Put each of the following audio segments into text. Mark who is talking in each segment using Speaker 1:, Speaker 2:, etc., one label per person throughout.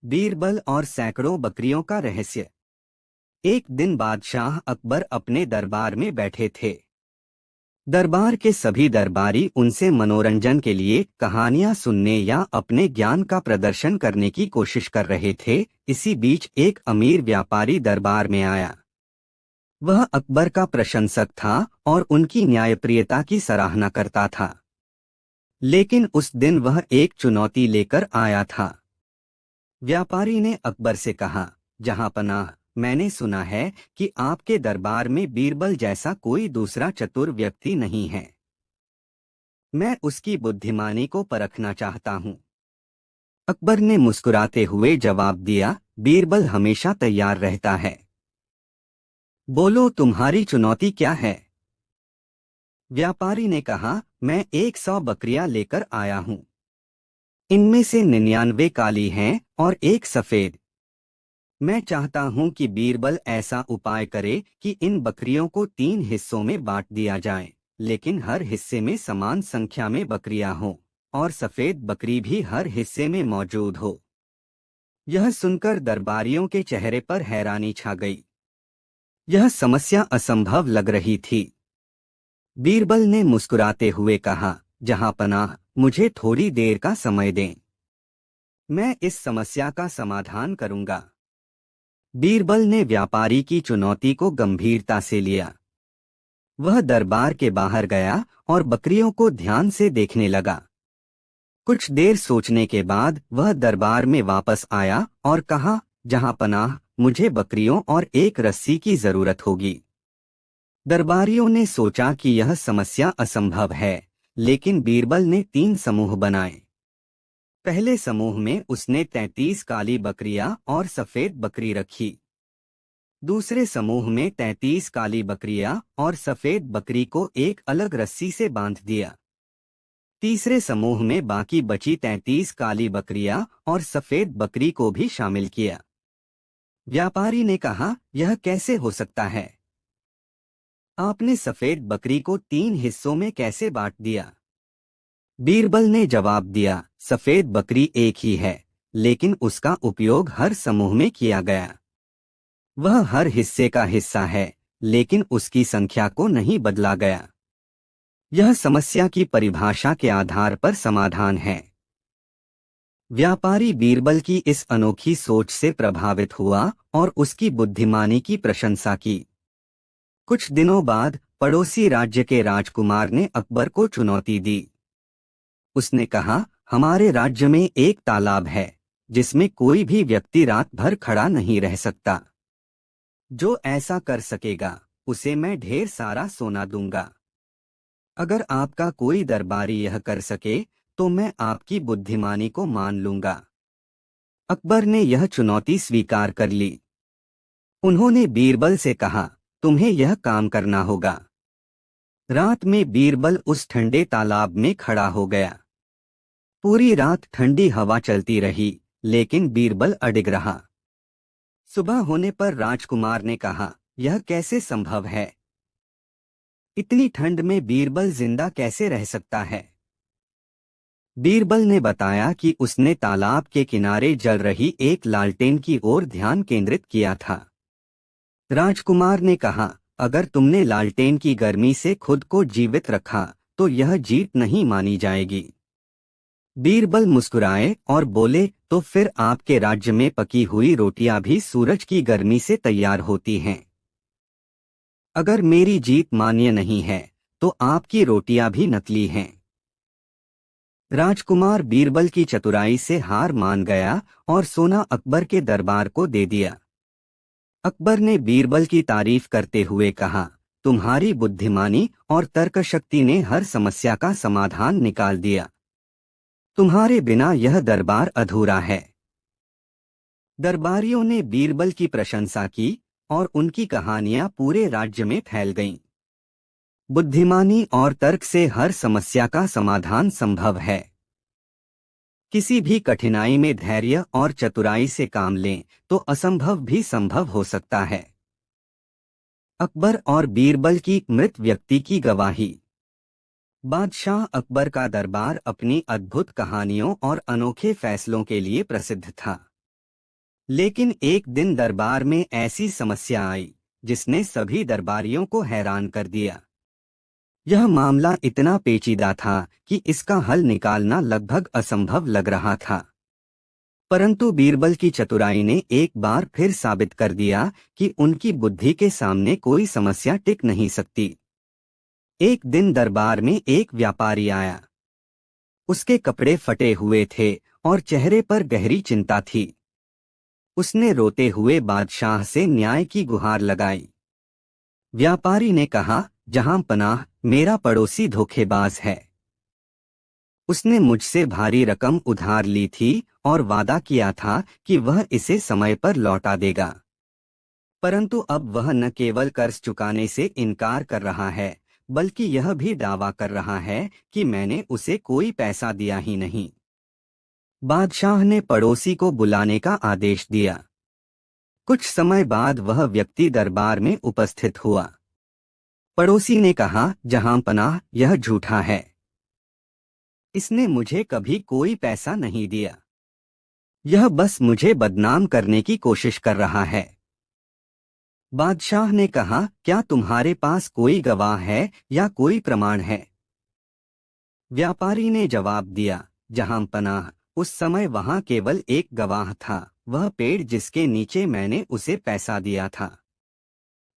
Speaker 1: बीरबल और सैकड़ों बकरियों का रहस्य। एक दिन बादशाह अकबर अपने दरबार में बैठे थे। दरबार के सभी दरबारी उनसे मनोरंजन के लिए कहानियां सुनने या अपने ज्ञान का प्रदर्शन करने की कोशिश कर रहे थे। इसी बीच एक अमीर व्यापारी दरबार में आया। वह अकबर का प्रशंसक था और उनकी न्यायप्रियता की सराहना करता था। लेकिन उस दिन वह एक चुनौती लेकर आया था। व्यापारी ने अकबर से कहा, जहांपनाह, मैंने सुना है कि आपके दरबार में बीरबल जैसा कोई दूसरा चतुर व्यक्ति नहीं है। मैं उसकी बुद्धिमानी को परखना चाहता हूँ। अकबर ने मुस्कुराते हुए जवाब दिया, बीरबल हमेशा तैयार रहता है। बोलो, तुम्हारी चुनौती क्या है? व्यापारी ने कहा, मैं 100 बकरियां लेकर आया हूँ। इनमें से 99 काली हैं और एक सफेद। मैं चाहता हूं कि बीरबल ऐसा उपाय करे कि इन बकरियों को 3 हिस्सों में बांट दिया जाए, लेकिन हर हिस्से में समान संख्या में बकरियां हों और सफेद बकरी भी हर हिस्से में मौजूद हो। यह सुनकर दरबारियों के चेहरे पर हैरानी छा गई। यह समस्या असंभव लग रही थी। बीरबल ने मुस्कुराते हुए कहा, जहांपनाह, मुझे थोड़ी देर का समय दें। मैं इस समस्या का समाधान करूंगा। बीरबल ने व्यापारी की चुनौती को गंभीरता से लिया। वह दरबार के बाहर गया और बकरियों को ध्यान से देखने लगा। कुछ देर सोचने के बाद वह दरबार में वापस आया और कहा, जहांपनाह, मुझे बकरियों और एक रस्सी की जरूरत होगी। दरबारियों ने सोचा कि यह समस्या असंभव है, लेकिन बीरबल ने 3 समूह बनाए। पहले समूह में उसने 33 काली बकरियां और सफेद बकरी रखी। दूसरे समूह में 33 काली बकरियां और सफेद बकरी को एक अलग रस्सी से बांध दिया। तीसरे समूह में बाकी बची 33 काली बकरियां और सफेद बकरी को भी शामिल किया। व्यापारी ने कहा, यह कैसे हो सकता है? आपने सफेद बकरी को 3 हिस्सों में कैसे बांट दिया? बीरबल ने जवाब दिया, सफेद बकरी एक ही है, लेकिन उसका उपयोग हर समूह में किया गया। वह हर हिस्से का हिस्सा है, लेकिन उसकी संख्या को नहीं बदला गया। यह समस्या की परिभाषा के आधार पर समाधान है। व्यापारी बीरबल की इस अनोखी सोच से प्रभावित हुआ और उसकी बुद्धिमानी की प्रशंसा की। कुछ दिनों बाद पड़ोसी राज्य के राजकुमार ने अकबर को चुनौती दी। उसने कहा, हमारे राज्य में एक तालाब है, जिसमें कोई भी व्यक्ति रात भर खड़ा नहीं रह सकता। जो ऐसा कर सकेगा, उसे मैं ढेर सारा सोना दूंगा। अगर आपका कोई दरबारी यह कर सके, तो मैं आपकी बुद्धिमानी को मान लूंगा। अकबर ने यह चुनौती स्वीकार कर ली। उन्होंने बीरबल से कहा, तुम्हें यह काम करना होगा। रात में बीरबल उस ठंडे तालाब में खड़ा हो गया। पूरी रात ठंडी हवा चलती रही, लेकिन बीरबल अडिग रहा। सुबह होने पर राजकुमार ने कहा, यह कैसे संभव है? इतनी ठंड में बीरबल जिंदा कैसे रह सकता है? बीरबल ने बताया कि उसने तालाब के किनारे जल रही एक लालटेन की ओर ध्यान केंद्रित किया था। राजकुमार ने कहा, अगर तुमने लालटेन की गर्मी से खुद को जीवित रखा, तो यह जीत नहीं मानी जाएगी। बीरबल मुस्कुराए और बोले, तो फिर आपके राज्य में पकी हुई रोटियां भी सूरज की गर्मी से तैयार होती हैं। अगर मेरी जीत मान्य नहीं है, तो आपकी रोटियां भी नकली हैं। राजकुमार बीरबल की चतुराई से हार मान गया और सोना अकबर के दरबार को दे दिया। अकबर ने बीरबल की तारीफ करते हुए कहा, तुम्हारी बुद्धिमानी और तर्कशक्ति ने हर समस्या का समाधान निकाल दिया। तुम्हारे बिना यह दरबार अधूरा है। दरबारियों ने बीरबल की प्रशंसा की और उनकी कहानियां पूरे राज्य में फैल गईं। बुद्धिमानी और तर्क से हर समस्या का समाधान संभव है। किसी भी कठिनाई में धैर्य और चतुराई से काम लें, तो असंभव भी संभव हो सकता है। अकबर और बीरबल की मृत व्यक्ति की गवाही। बादशाह अकबर का दरबार अपनी अद्भुत कहानियों और अनोखे फैसलों के लिए प्रसिद्ध था। लेकिन एक दिन दरबार में ऐसी समस्या आई जिसने सभी दरबारियों को हैरान कर दिया। यह मामला इतना पेचीदा था कि इसका हल निकालना लगभग असंभव लग रहा था। परंतु बीरबल की चतुराई ने एक बार फिर साबित कर दिया कि उनकी बुद्धि के सामने कोई समस्या टिक नहीं सकती। एक दिन दरबार में एक व्यापारी आया। उसके कपड़े फटे हुए थे और चेहरे पर गहरी चिंता थी। उसने रोते हुए बादशाह से न्याय की गुहार लगाई। व्यापारी ने कहा, जहां पनाह, मेरा पड़ोसी धोखेबाज है। उसने मुझसे भारी रकम उधार ली थी और वादा किया था कि वह इसे समय पर लौटा देगा। परंतु अब वह न केवल कर्ज चुकाने से इनकार कर रहा है, बल्कि यह भी दावा कर रहा है कि मैंने उसे कोई पैसा दिया ही नहीं। बादशाह ने पड़ोसी को बुलाने का आदेश दिया। कुछ समय बाद वह व्यक्ति दरबार में उपस्थित हुआ। पड़ोसी ने कहा, जहां पनाह, यह झूठा है। इसने मुझे कभी कोई पैसा नहीं दिया। यह बस मुझे बदनाम करने की कोशिश कर रहा है। बादशाह ने कहा, क्या तुम्हारे पास कोई गवाह है या कोई प्रमाण है? व्यापारी ने जवाब दिया, जहां पनाह, उस समय वहां केवल एक गवाह था, वह पेड़ जिसके नीचे मैंने उसे पैसा दिया था।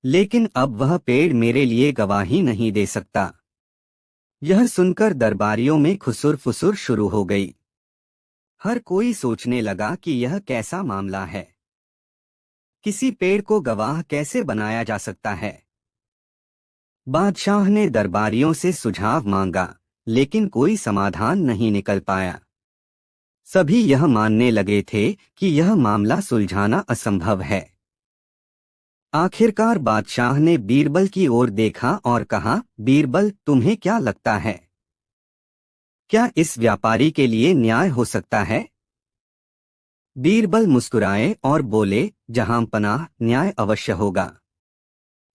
Speaker 1: लेकिन अब वह पेड़ मेरे लिए गवाही नहीं दे सकता। यह सुनकर दरबारियों में खुसुर फुसुर शुरू हो गई। हर कोई सोचने लगा कि यह कैसा मामला है। किसी पेड़ को गवाह कैसे बनाया जा सकता है? बादशाह ने दरबारियों से सुझाव मांगा, लेकिन कोई समाधान नहीं निकल पाया। सभी यह मानने लगे थे कि यह मामला सुलझाना असंभव है। आखिरकार बादशाह ने बीरबल की ओर देखा और कहा, बीरबल, तुम्हें क्या लगता है? क्या इस व्यापारी के लिए न्याय हो सकता है? बीरबल मुस्कुराए और बोले, जहां पनाह, न्याय अवश्य होगा।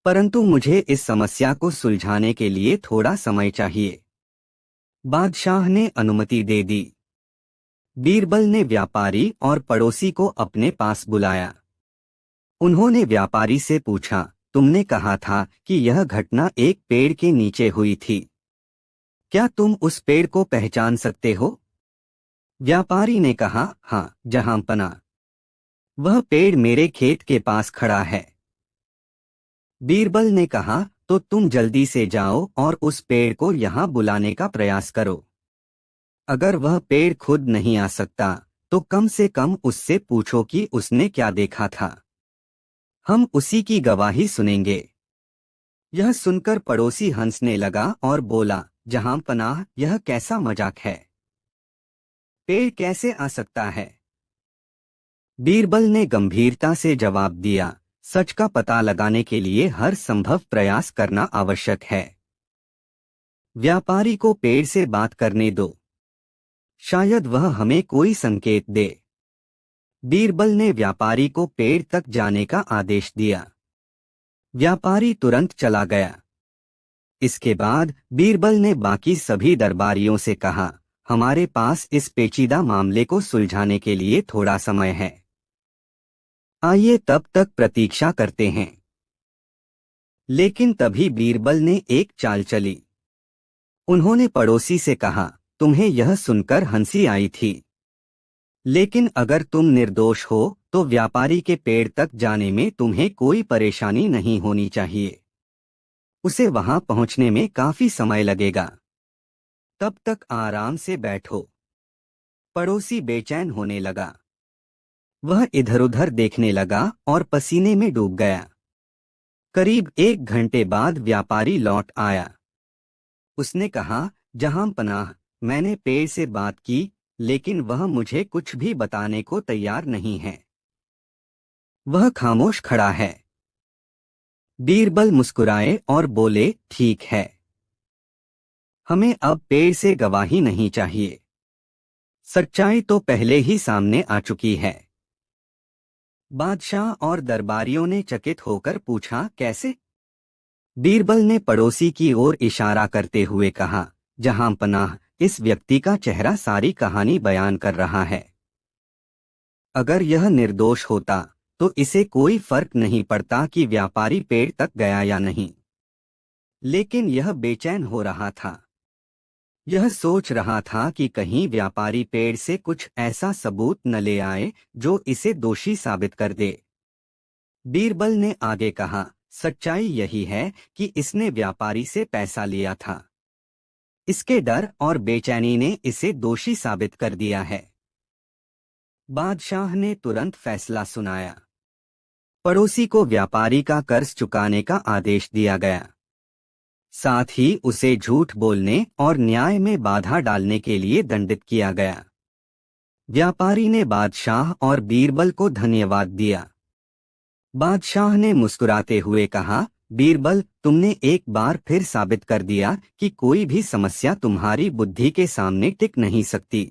Speaker 1: परंतु मुझे इस समस्या को सुलझाने के लिए थोड़ा समय चाहिए। बादशाह ने अनुमति दे दी। बीरबल ने व्यापारी और पड़ोसी को अपने पास बुलाया। उन्होंने व्यापारी से पूछा, तुमने कहा था कि यह घटना एक पेड़ के नीचे हुई थी। क्या तुम उस पेड़ को पहचान सकते हो? व्यापारी ने कहा, हाँ, जहां पनाह, वह पेड़ मेरे खेत के पास खड़ा है। बीरबल ने कहा, तो तुम जल्दी से जाओ और उस पेड़ को यहाँ बुलाने का प्रयास करो। अगर वह पेड़ खुद नहीं आ सकता, तो कम से कम उससे पूछो कि उसने क्या देखा था। हम उसी की गवाही सुनेंगे। यह सुनकर पड़ोसी हंसने लगा और बोला, जहां पनाह, यह कैसा मजाक है? पेड़ कैसे आ सकता है? बीरबल ने गंभीरता से जवाब दिया, सच का पता लगाने के लिए हर संभव प्रयास करना आवश्यक है। व्यापारी को पेड़ से बात करने दो, शायद वह हमें कोई संकेत दे। बीरबल ने व्यापारी को पेड़ तक जाने का आदेश दिया। व्यापारी तुरंत चला गया। इसके बाद बीरबल ने बाकी सभी दरबारियों से कहा, हमारे पास इस पेचीदा मामले को सुलझाने के लिए थोड़ा समय है। आइए तब तक प्रतीक्षा करते हैं। लेकिन तभी बीरबल ने एक चाल चली। उन्होंने पड़ोसी से कहा, तुम्हें यह सुनकर हंसी आई थी, लेकिन अगर तुम निर्दोष हो तो व्यापारी के पेड़ तक जाने में तुम्हें कोई परेशानी नहीं होनी चाहिए। उसे वहां पहुंचने में काफी समय लगेगा। तब तक आराम से बैठो। पड़ोसी बेचैन होने लगा। वह इधर उधर देखने लगा और पसीने में डूब गया। करीब 1 घंटे बाद व्यापारी लौट आया। उसने कहा, जहां पनाह, मैंने पेड़ से बात की, लेकिन वह मुझे कुछ भी बताने को तैयार नहीं है। वह खामोश खड़ा है। बीरबल मुस्कुराए और बोले, ठीक है, हमें अब पेड़ से गवाही नहीं चाहिए। सच्चाई तो पहले ही सामने आ चुकी है। बादशाह और दरबारियों ने चकित होकर पूछा, कैसे? बीरबल ने पड़ोसी की ओर इशारा करते हुए कहा, जहां पनाह, इस व्यक्ति का चेहरा सारी कहानी बयान कर रहा है। अगर यह निर्दोष होता तो इसे कोई फर्क नहीं पड़ता कि व्यापारी पेड़ तक गया या नहीं। लेकिन यह बेचैन हो रहा था। यह सोच रहा था कि कहीं व्यापारी पेड़ से कुछ ऐसा सबूत न ले आए जो इसे दोषी साबित कर दे। बीरबल ने आगे कहा, सच्चाई यही है कि इसने व्यापारी से पैसा लिया था। इसके डर और बेचैनी ने इसे दोषी साबित कर दिया है। बादशाह ने तुरंत फैसला सुनाया। पड़ोसी को व्यापारी का कर्ज चुकाने का आदेश दिया गया। साथ ही उसे झूठ बोलने और न्याय में बाधा डालने के लिए दंडित किया गया। व्यापारी ने बादशाह और बीरबल को धन्यवाद दिया। बादशाह ने मुस्कुराते हुए कहा, बीरबल, तुमने एक बार फिर साबित कर दिया कि कोई भी समस्या तुम्हारी बुद्धि के सामने टिक नहीं सकती।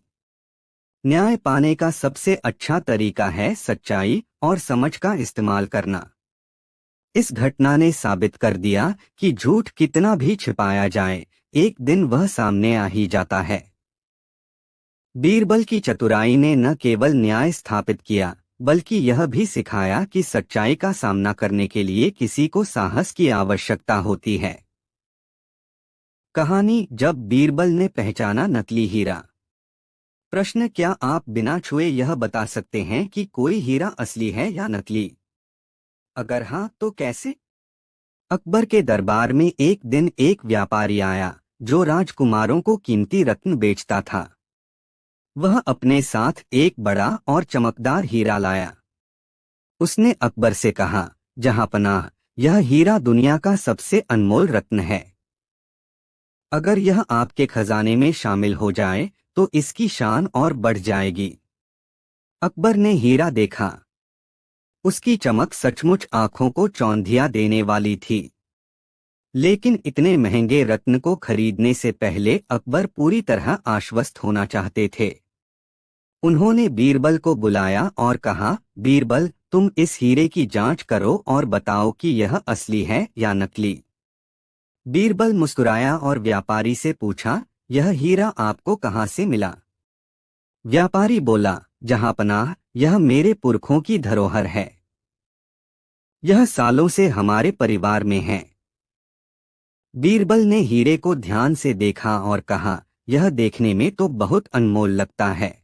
Speaker 1: न्याय पाने का सबसे अच्छा तरीका है सच्चाई और समझ का इस्तेमाल करना। इस घटना ने साबित कर दिया कि झूठ कितना भी छिपाया जाए, एक दिन वह सामने आ ही जाता है। बीरबल की चतुराई ने न केवल न्याय स्थापित किया, बल्कि यह भी सिखाया कि सच्चाई का सामना करने के लिए किसी को साहस की आवश्यकता होती है। कहानी जब बीरबल ने पहचाना नकली हीरा। प्रश्न, क्या आप बिना छुए यह बता सकते हैं कि कोई हीरा असली है या नकली? अगर हाँ, तो कैसे? अकबर के दरबार में एक दिन एक व्यापारी आया जो राजकुमारों को कीमती रत्न बेचता था। वह अपने साथ एक बड़ा और चमकदार हीरा लाया। उसने अकबर से कहा, जहांपनाह, यह हीरा दुनिया का सबसे अनमोल रत्न है। अगर यह आपके खजाने में शामिल हो जाए तो इसकी शान और बढ़ जाएगी। अकबर ने हीरा देखा। उसकी चमक सचमुच आंखों को चौंधिया देने वाली थी। लेकिन इतने महंगे रत्न को खरीदने से पहले अकबर पूरी तरह आश्वस्त होना चाहते थे। उन्होंने बीरबल को बुलाया और कहा, बीरबल, तुम इस हीरे की जांच करो और बताओ कि यह असली है या नकली। बीरबल मुस्कुराया और व्यापारी से पूछा, यह हीरा आपको कहाँ से मिला? व्यापारी बोला, जहांपनाह, यह मेरे पुरखों की धरोहर है। यह सालों से हमारे परिवार में है। बीरबल ने हीरे को ध्यान से देखा और कहा, यह देखने में तो बहुत अनमोल लगता है,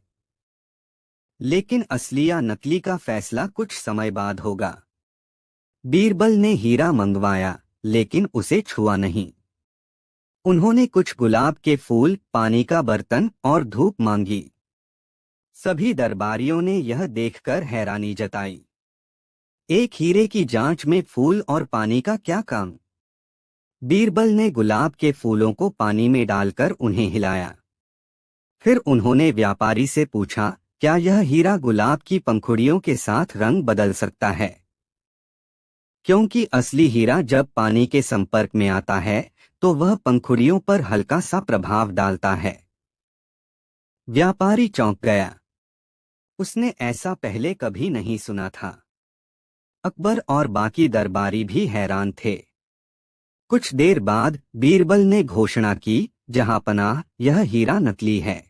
Speaker 1: लेकिन असली या नकली का फैसला कुछ समय बाद होगा। बीरबल ने हीरा मंगवाया, लेकिन उसे छुआ नहीं। उन्होंने कुछ गुलाब के फूल, पानी का बर्तन और धूप मांगी। सभी दरबारियों ने यह देखकर हैरानी जताई। एक हीरे की जांच में फूल और पानी का क्या काम? बीरबल ने गुलाब के फूलों को पानी में डालकर उन्हें हिलाया। फिर उन्होंने व्यापारी से पूछा, क्या यह हीरा गुलाब की पंखुड़ियों के साथ रंग बदल सकता है? क्योंकि असली हीरा जब पानी के संपर्क में आता है तो वह पंखुड़ियों पर हल्का सा प्रभाव डालता है। व्यापारी चौंक गया। उसने ऐसा पहले कभी नहीं सुना था। अकबर और बाकी दरबारी भी हैरान थे। कुछ देर बाद बीरबल ने घोषणा की, जहांपनाह, यह हीरा नकली है।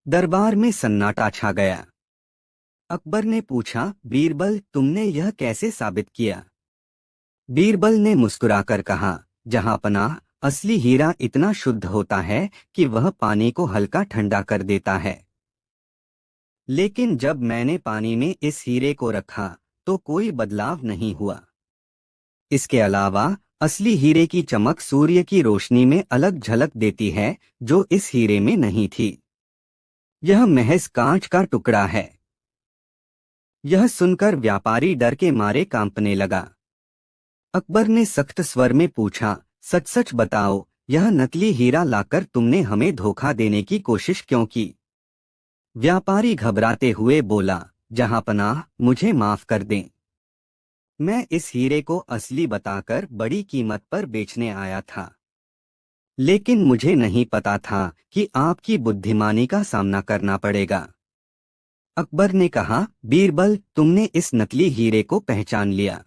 Speaker 1: दरबार में सन्नाटा छा गया। अकबर ने पूछा, बीरबल, तुमने यह कैसे साबित किया? बीरबल ने मुस्कुराकर कहा, जहांपनाह, असली हीरा इतना शुद्ध होता है कि वह पानी को हल्का ठंडा कर देता है। लेकिन जब मैंने पानी में इस हीरे को रखा तो कोई बदलाव नहीं हुआ। इसके अलावा असली हीरे की चमक सूर्य की रोशनी में अलग झलक देती है, जो इस हीरे में नहीं थी। यह महज कांच का टुकड़ा है। यह सुनकर व्यापारी डर के मारे कांपने लगा। अकबर ने सख्त स्वर में पूछा, सच सच बताओ, यह नकली हीरा लाकर तुमने हमें धोखा देने की कोशिश क्यों की? व्यापारी घबराते हुए बोला, जहांपनाह, मुझे माफ कर दें। मैं इस हीरे को असली बताकर बड़ी कीमत पर बेचने आया था, लेकिन मुझे नहीं पता था कि आपकी बुद्धिमानी का सामना करना पड़ेगा। अकबर ने कहा, बीरबल, तुमने इस नकली हीरे को पहचान लिया,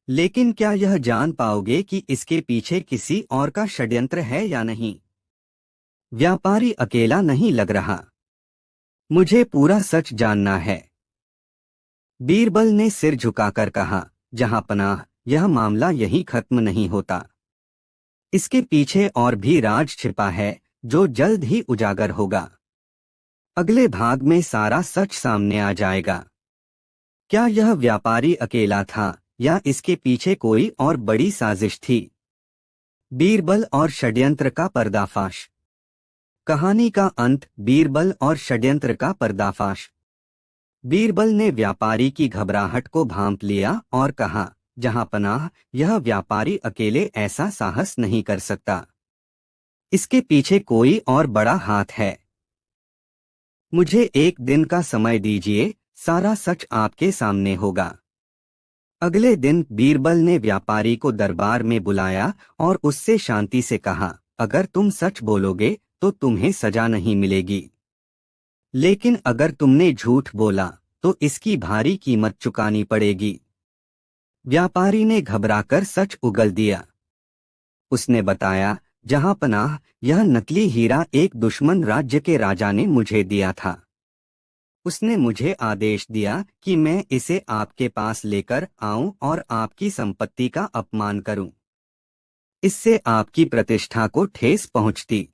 Speaker 1: लेकिन क्या यह जान पाओगे कि इसके पीछे किसी और का षड्यंत्र है या नहीं? व्यापारी अकेला नहीं लग रहा। मुझे पूरा सच जानना है। बीरबल ने सिर झुकाकर कहा, जहां पनाह, यह मामला यहीं खत्म नहीं होता। इसके पीछे और भी राज छिपा है, जो जल्द ही उजागर होगा। अगले भाग में सारा सच सामने आ जाएगा। क्या यह व्यापारी अकेला था या इसके पीछे कोई और बड़ी साजिश थी? बीरबल और षड्यंत्र का पर्दाफाश। कहानी का अंत, बीरबल और षड्यंत्र का पर्दाफाश। बीरबल ने व्यापारी की घबराहट को भांप लिया और कहा, जहां पनाह, यह व्यापारी अकेले ऐसा साहस नहीं कर सकता। इसके पीछे कोई और बड़ा हाथ है। मुझे एक दिन का समय दीजिए, सारा सच आपके सामने होगा। अगले दिन बीरबल ने व्यापारी को दरबार में बुलाया और उससे शांति से कहा, अगर तुम सच बोलोगे तो तुम्हें सजा नहीं मिलेगी, लेकिन अगर तुमने झूठ बोला तो इसकी भारी कीमत चुकानी पड़ेगी। व्यापारी ने घबराकर सच उगल दिया। उसने बताया, जहां पनाह, यह नकली हीरा एक दुश्मन राज्य के राजा ने मुझे दिया था। उसने मुझे आदेश दिया कि मैं इसे आपके पास लेकर आऊं और आपकी संपत्ति का अपमान करूं। इससे आपकी प्रतिष्ठा को ठेस पहुंचती।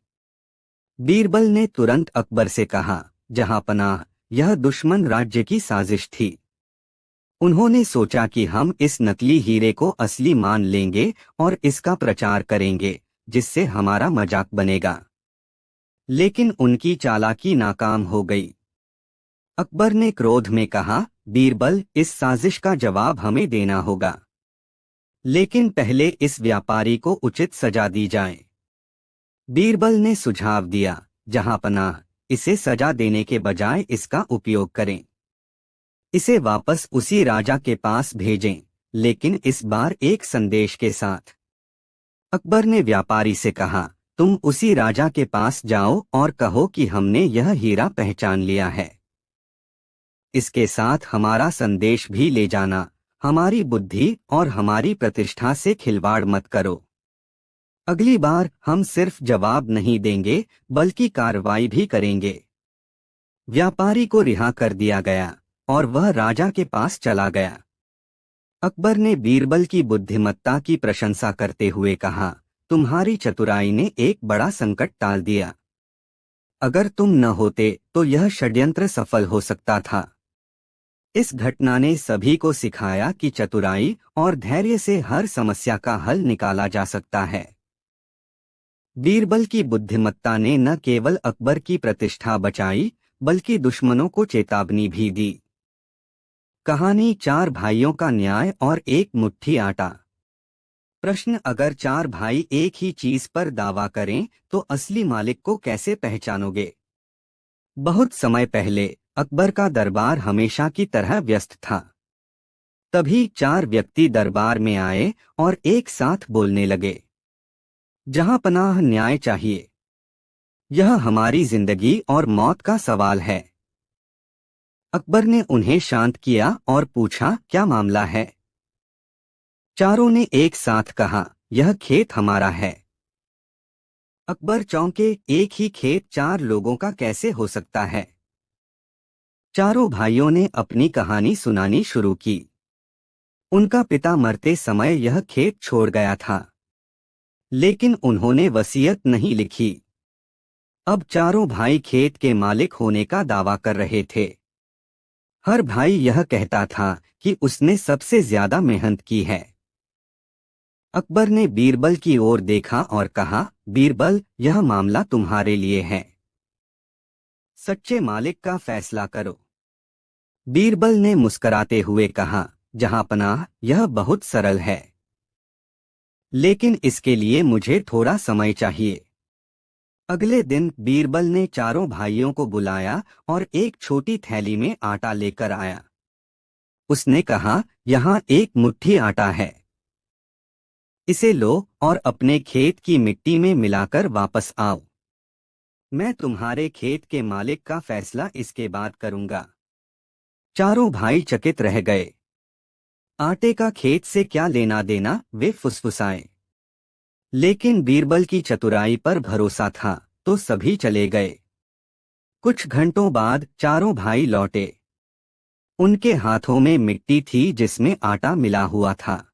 Speaker 1: बीरबल ने तुरंत अकबर से कहा, जहां पनाह, यह दुश्मन राज्य की साजिश थी। उन्होंने सोचा कि हम इस नकली हीरे को असली मान लेंगे और इसका प्रचार करेंगे, जिससे हमारा मजाक बनेगा। लेकिन उनकी चालाकी नाकाम हो गई। अकबर ने क्रोध में कहा, बीरबल, इस साजिश का जवाब हमें देना होगा, लेकिन पहले इस व्यापारी को उचित सजा दी जाए। बीरबल ने सुझाव दिया, जहां पनाह, इसे सजा देने के बजाय इसका उपयोग करें। इसे वापस उसी राजा के पास भेजें, लेकिन इस बार एक संदेश के साथ। अकबर ने व्यापारी से कहा, तुम उसी राजा के पास जाओ और कहो कि हमने यह हीरा पहचान लिया है। इसके साथ हमारा संदेश भी ले जाना, हमारी बुद्धि और हमारी प्रतिष्ठा से खिलवाड़ मत करो। अगली बार हम सिर्फ जवाब नहीं देंगे, बल्कि कार्रवाई भी करेंगे। व्यापारी को रिहा कर दिया गया और वह राजा के पास चला गया। अकबर ने बीरबल की बुद्धिमत्ता की प्रशंसा करते हुए कहा, तुम्हारी चतुराई ने एक बड़ा संकट टाल दिया। अगर तुम न होते तो यह षड्यंत्र सफल हो सकता था। इस घटना ने सभी को सिखाया कि चतुराई और धैर्य से हर समस्या का हल निकाला जा सकता है। बीरबल की बुद्धिमत्ता ने न केवल अकबर की प्रतिष्ठा बचाई, बल्कि दुश्मनों को चेतावनी भी दी। कहानी, चार भाइयों का न्याय और एक मुट्ठी आटा। प्रश्न, अगर चार भाई एक ही चीज पर दावा करें तो असली मालिक को कैसे पहचानोगे? बहुत समय पहले अकबर का दरबार हमेशा की तरह व्यस्त था। तभी चार व्यक्ति दरबार में आए और एक साथ बोलने लगे, जहां पनाह, न्याय चाहिए। यह हमारी जिंदगी और मौत का सवाल है। अकबर ने उन्हें शांत किया और पूछा, क्या मामला है? चारों ने एक साथ कहा, यह खेत हमारा है। अकबर चौंके, एक ही खेत चार लोगों का कैसे हो सकता है? चारों भाइयों ने अपनी कहानी सुनानी शुरू की। उनका पिता मरते समय यह खेत छोड़ गया था, लेकिन उन्होंने वसीयत नहीं लिखी। अब चारों भाई खेत के मालिक होने का दावा कर रहे थे। हर भाई यह कहता था कि उसने सबसे ज्यादा मेहनत की है। अकबर ने बीरबल की ओर देखा और कहा, बीरबल, यह मामला तुम्हारे लिए है। सच्चे मालिक का फैसला करो। बीरबल ने मुस्कराते हुए कहा, जहां पनाह, यह बहुत सरल है, लेकिन इसके लिए मुझे थोड़ा समय चाहिए। अगले दिन बीरबल ने चारों भाइयों को बुलाया और एक छोटी थैली में आटा लेकर आया। उसने कहा, यहाँ एक मुट्ठी आटा है। इसे लो और अपने खेत की मिट्टी में मिलाकर वापस आओ। मैं तुम्हारे खेत के मालिक का फैसला इसके बाद करूंगा। चारों भाई चकित रह गए। आटे का खेत से क्या लेना देना, वे फुसफुसाए। लेकिन बीरबल की चतुराई पर भरोसा था, तो सभी चले गए। कुछ घंटों बाद चारों भाई लौटे। उनके हाथों में मिट्टी थी जिसमें आटा मिला हुआ था।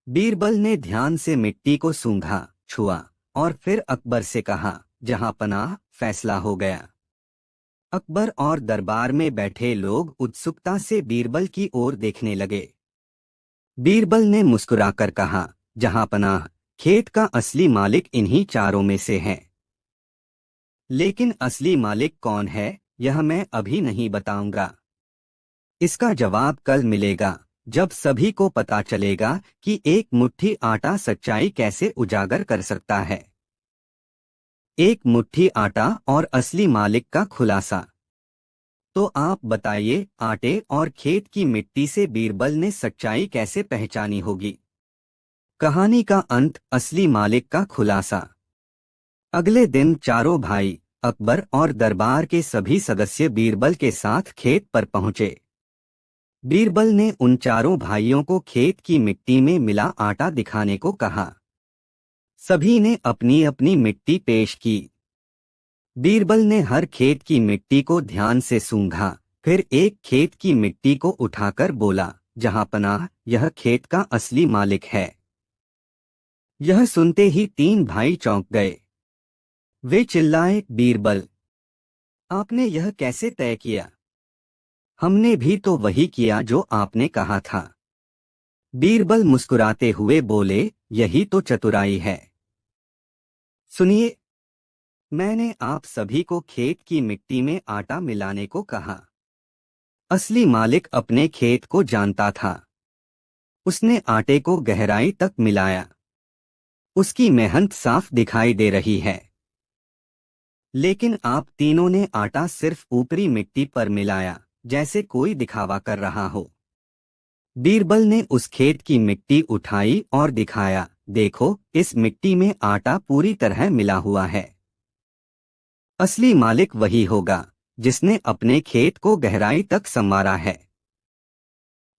Speaker 1: बीरबल ने ध्यान से मिट्टी को सूंघा, छुआ और फिर अकबर से कहा, जहां पनाह, फैसला हो गया। अकबर और दरबार में बैठे लोग उत्सुकता से बीरबल की ओर देखने लगे। बीरबल ने मुस्कुराकर कहा, जहां पनाह, खेत का असली मालिक इन्हीं चारों में से है। लेकिन असली मालिक कौन है, यह मैं अभी नहीं बताऊंगा। इसका जवाब कल मिलेगा, जब सभी को पता चलेगा कि एक मुट्ठी आटा सच्चाई कैसे उजागर कर सकता है। एक मुट्ठी आटा और असली मालिक का खुलासा। तो आप बताइए, आटे और खेत की मिट्टी से बीरबल ने सच्चाई कैसे पहचानी होगी? कहानी का अंत, असली मालिक का खुलासा। अगले दिन चारों भाई, अकबर और दरबार के सभी सदस्य बीरबल के साथ खेत पर पहुंचे। बीरबल ने उन चारों भाइयों को खेत की मिट्टी में मिला आटा दिखाने को कहा। सभी ने अपनी अपनी मिट्टी पेश की। बीरबल ने हर खेत की मिट्टी को ध्यान से सूंघा, फिर एक खेत की मिट्टी को उठाकर बोला, जहां पनाह, यह खेत का असली मालिक है। यह सुनते ही तीन भाई चौंक गए। वे चिल्लाए, बीरबल, आपने यह कैसे तय किया? हमने भी तो वही किया जो आपने कहा था। बीरबल मुस्कुराते हुए बोले, यही तो चतुराई है। सुनिए, मैंने आप सभी को खेत की मिट्टी में आटा मिलाने को कहा। असली मालिक अपने खेत को जानता था। उसने आटे को गहराई तक मिलाया। उसकी मेहनत साफ दिखाई दे रही है। लेकिन आप तीनों ने आटा सिर्फ ऊपरी मिट्टी पर मिलाया, जैसे कोई दिखावा कर रहा हो। बीरबल ने उस खेत की मिट्टी उठाई और दिखाया, देखो, इस मिट्टी में आटा पूरी तरह मिला हुआ है। असली मालिक वही होगा जिसने अपने खेत को गहराई तक संवारा है।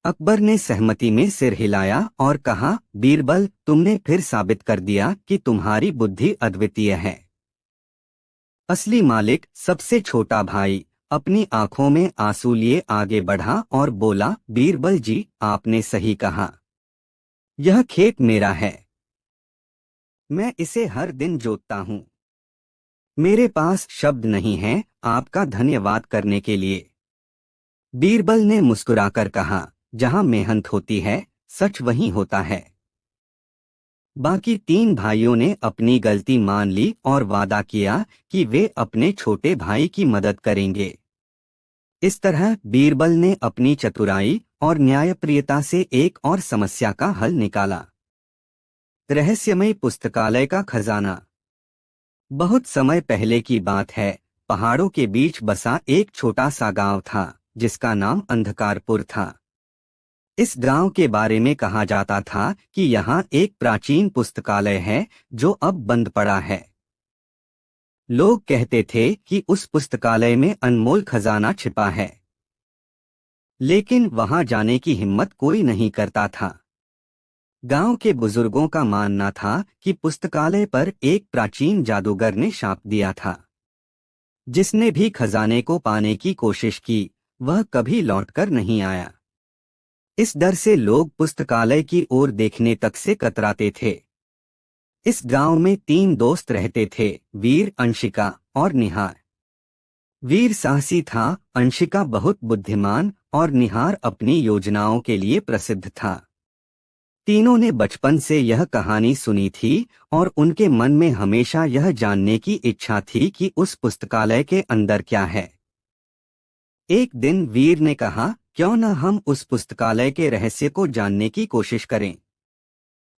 Speaker 1: अकबर ने सहमति में सिर हिलाया और कहा, बीरबल, तुमने फिर साबित कर दिया कि तुम्हारी बुद्धि अद्वितीय है। असली मालिक, सबसे छोटा भाई, अपनी आंखों में आंसू लिए आगे बढ़ा और बोला, बीरबल जी, आपने सही कहा। यह खेत मेरा है। मैं इसे हर दिन जोतता हूँ। मेरे पास शब्द नहीं हैं आपका धन्यवाद करने के लिए। बीरबल ने मुस्कुराकर कहा, जहां मेहनत होती है, सच वहीं होता है। बाकी तीन भाइयों ने अपनी गलती मान ली और वादा किया कि वे अपने छोटे भाई की मदद करेंगे। इस तरह बीरबल ने अपनी चतुराई और न्यायप्रियता से एक और समस्या का हल निकाला। रहस्यमय पुस्तकालय का खजाना। बहुत समय पहले की बात है, पहाड़ों के बीच बसा एक छोटा सा गांव था, जिसका नाम अंधकारपुर था। इस गांव के बारे में कहा जाता था कि यहाँ एक प्राचीन पुस्तकालय है जो अब बंद पड़ा है। लोग कहते थे कि उस पुस्तकालय में अनमोल खजाना छिपा है, लेकिन वहां जाने की हिम्मत कोई नहीं करता था। गांव के बुजुर्गों का मानना था कि पुस्तकालय पर एक प्राचीन जादूगर ने शाप दिया था। जिसने भी खजाने को पाने की कोशिश की, वह कभी लौटकर नहीं आया। इस डर से लोग पुस्तकालय की ओर देखने तक से कतराते थे। इस गांव में तीन दोस्त रहते थे, वीर, अंशिका और निहार। वीर साहसी था, अंशिका बहुत बुद्धिमान और निहार अपनी योजनाओं के लिए प्रसिद्ध था। तीनों ने बचपन से यह कहानी सुनी थी और उनके मन में हमेशा यह जानने की इच्छा थी कि उस पुस्तकालय के अंदर क्या है। एक दिन वीर ने कहा, क्यों न हम उस पुस्तकालय के रहस्य को जानने की कोशिश करें।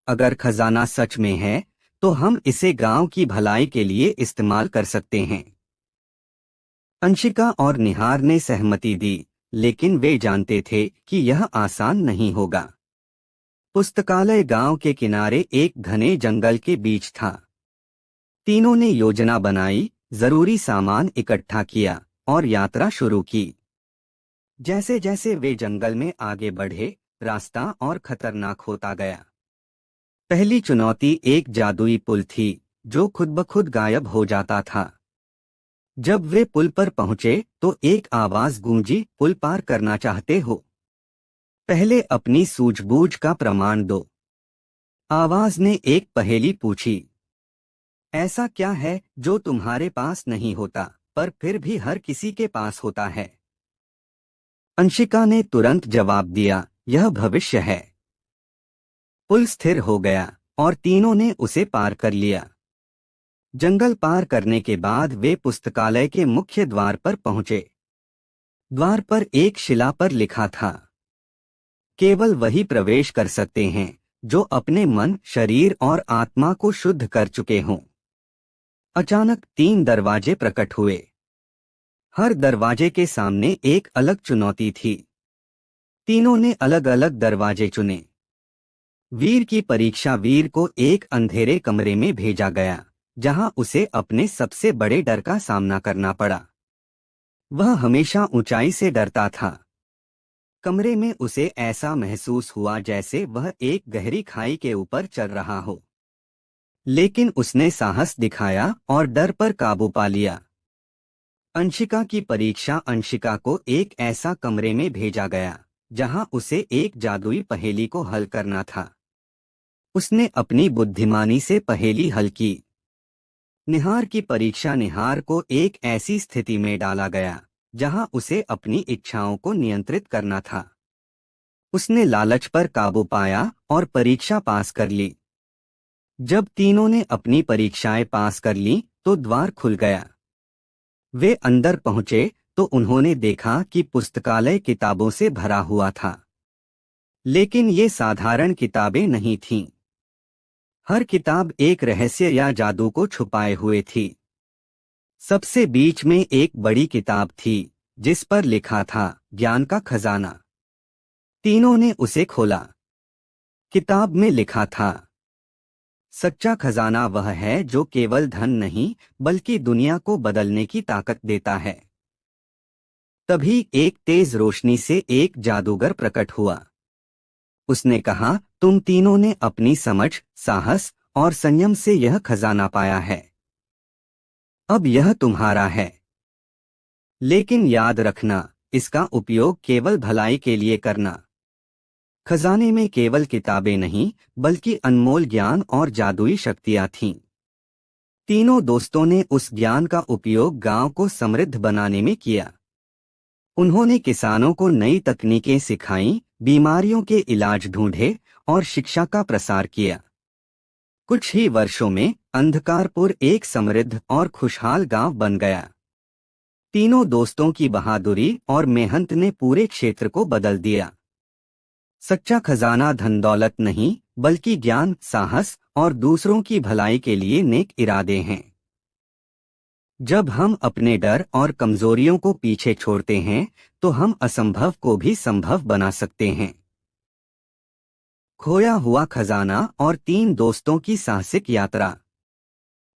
Speaker 1: अगर खजाना सच में है, तो हम इसे गांव की भलाई के लिए इस्तेमाल कर सकते हैं। अंशिका और निहार ने सहमति दी, लेकिन वे जानते थे कि यह आसान नहीं होगा। पुस्तकालय गांव के किनारे एक घने जंगल के बीच था। तीनों ने योजना बनाई, जरूरी सामान इकट्ठा किया और यात्रा शुरू की। जैसे जैसे वे जंगल में आगे बढ़े, रास्ता और खतरनाक होता गया। पहली चुनौती एक जादुई पुल थी, जो खुद ब खुद गायब हो जाता था। जब वे पुल पर पहुंचे तो एक आवाज गूंजी, पुल पार करना चाहते हो? पहले अपनी सूझबूझ का प्रमाण दो। आवाज ने एक पहेली पूछी। ऐसा क्या है जो तुम्हारे पास नहीं होता, पर फिर भी हर किसी के पास होता है? अंशिका ने तुरंत जवाब दिया, यह भविष्य है। पुल स्थिर हो गया और तीनों ने उसे पार कर लिया। जंगल पार करने के बाद वे पुस्तकालय के मुख्य द्वार पर पहुंचे। द्वार पर एक शिला पर लिखा था, केवल वही प्रवेश कर सकते हैं जो अपने मन, शरीर और आत्मा को शुद्ध कर चुके हों। अचानक 3 दरवाजे प्रकट हुए। हर दरवाजे के सामने एक अलग चुनौती थी। तीनों ने अलग अलग दरवाजे चुने। वीर की परीक्षा। वीर को एक अंधेरे कमरे में भेजा गया, जहां उसे अपने सबसे बड़े डर का सामना करना पड़ा। वह हमेशा ऊंचाई से डरता था। कमरे में उसे ऐसा महसूस हुआ जैसे वह एक गहरी खाई के ऊपर चल रहा हो। लेकिन उसने साहस दिखाया और डर पर काबू पा लिया। अंशिका की परीक्षा। अंशिका को एक ऐसा कमरे में भेजा गया जहां उसे एक जादुई पहेली को हल करना था। उसने अपनी बुद्धिमानी से पहेली हल की। निहार की परीक्षा। निहार को एक ऐसी स्थिति में डाला गया जहां उसे अपनी इच्छाओं को नियंत्रित करना था। उसने लालच पर काबू पाया और परीक्षा पास कर ली। जब तीनों ने अपनी परीक्षाएं पास कर लीं, तो द्वार खुल गया। वे अंदर पहुंचे तो उन्होंने देखा कि पुस्तकालय किताबों से भरा हुआ था। लेकिन ये साधारण किताबें नहीं थीं। हर किताब एक रहस्य या जादू को छुपाए हुए थी। सबसे बीच में एक बड़ी किताब थी जिस पर लिखा था, ज्ञान का खजाना। तीनों ने उसे खोला। किताब में लिखा था, सच्चा खजाना वह है जो केवल धन नहीं बल्कि दुनिया को बदलने की ताकत देता है। तभी एक तेज रोशनी से एक जादूगर प्रकट हुआ। उसने कहा, तुम तीनों ने अपनी समझ, साहस और संयम से यह खजाना पाया है। अब यह तुम्हारा है। लेकिन याद रखना, इसका उपयोग केवल भलाई के लिए करना। खजाने में केवल किताबें नहीं बल्कि अनमोल ज्ञान और जादुई शक्तियां थीं। तीनों दोस्तों ने उस ज्ञान का उपयोग गांव को समृद्ध बनाने में किया। उन्होंने किसानों को नई तकनीकें सिखाईं, बीमारियों के इलाज ढूंढे और शिक्षा का प्रसार किया। कुछ ही वर्षों में अंधकारपुर एक समृद्ध और खुशहाल गांव बन गया। तीनों दोस्तों की बहादुरी और मेहनत ने पूरे क्षेत्र को बदल दिया। सच्चा खजाना धन दौलत नहीं बल्कि ज्ञान, साहस और दूसरों की भलाई के लिए नेक इरादे हैं। जब हम अपने डर और कमजोरियों को पीछे छोड़ते हैं तो हम असंभव को भी संभव बना सकते हैं। खोया हुआ खजाना और 3 दोस्तों की साहसिक यात्रा।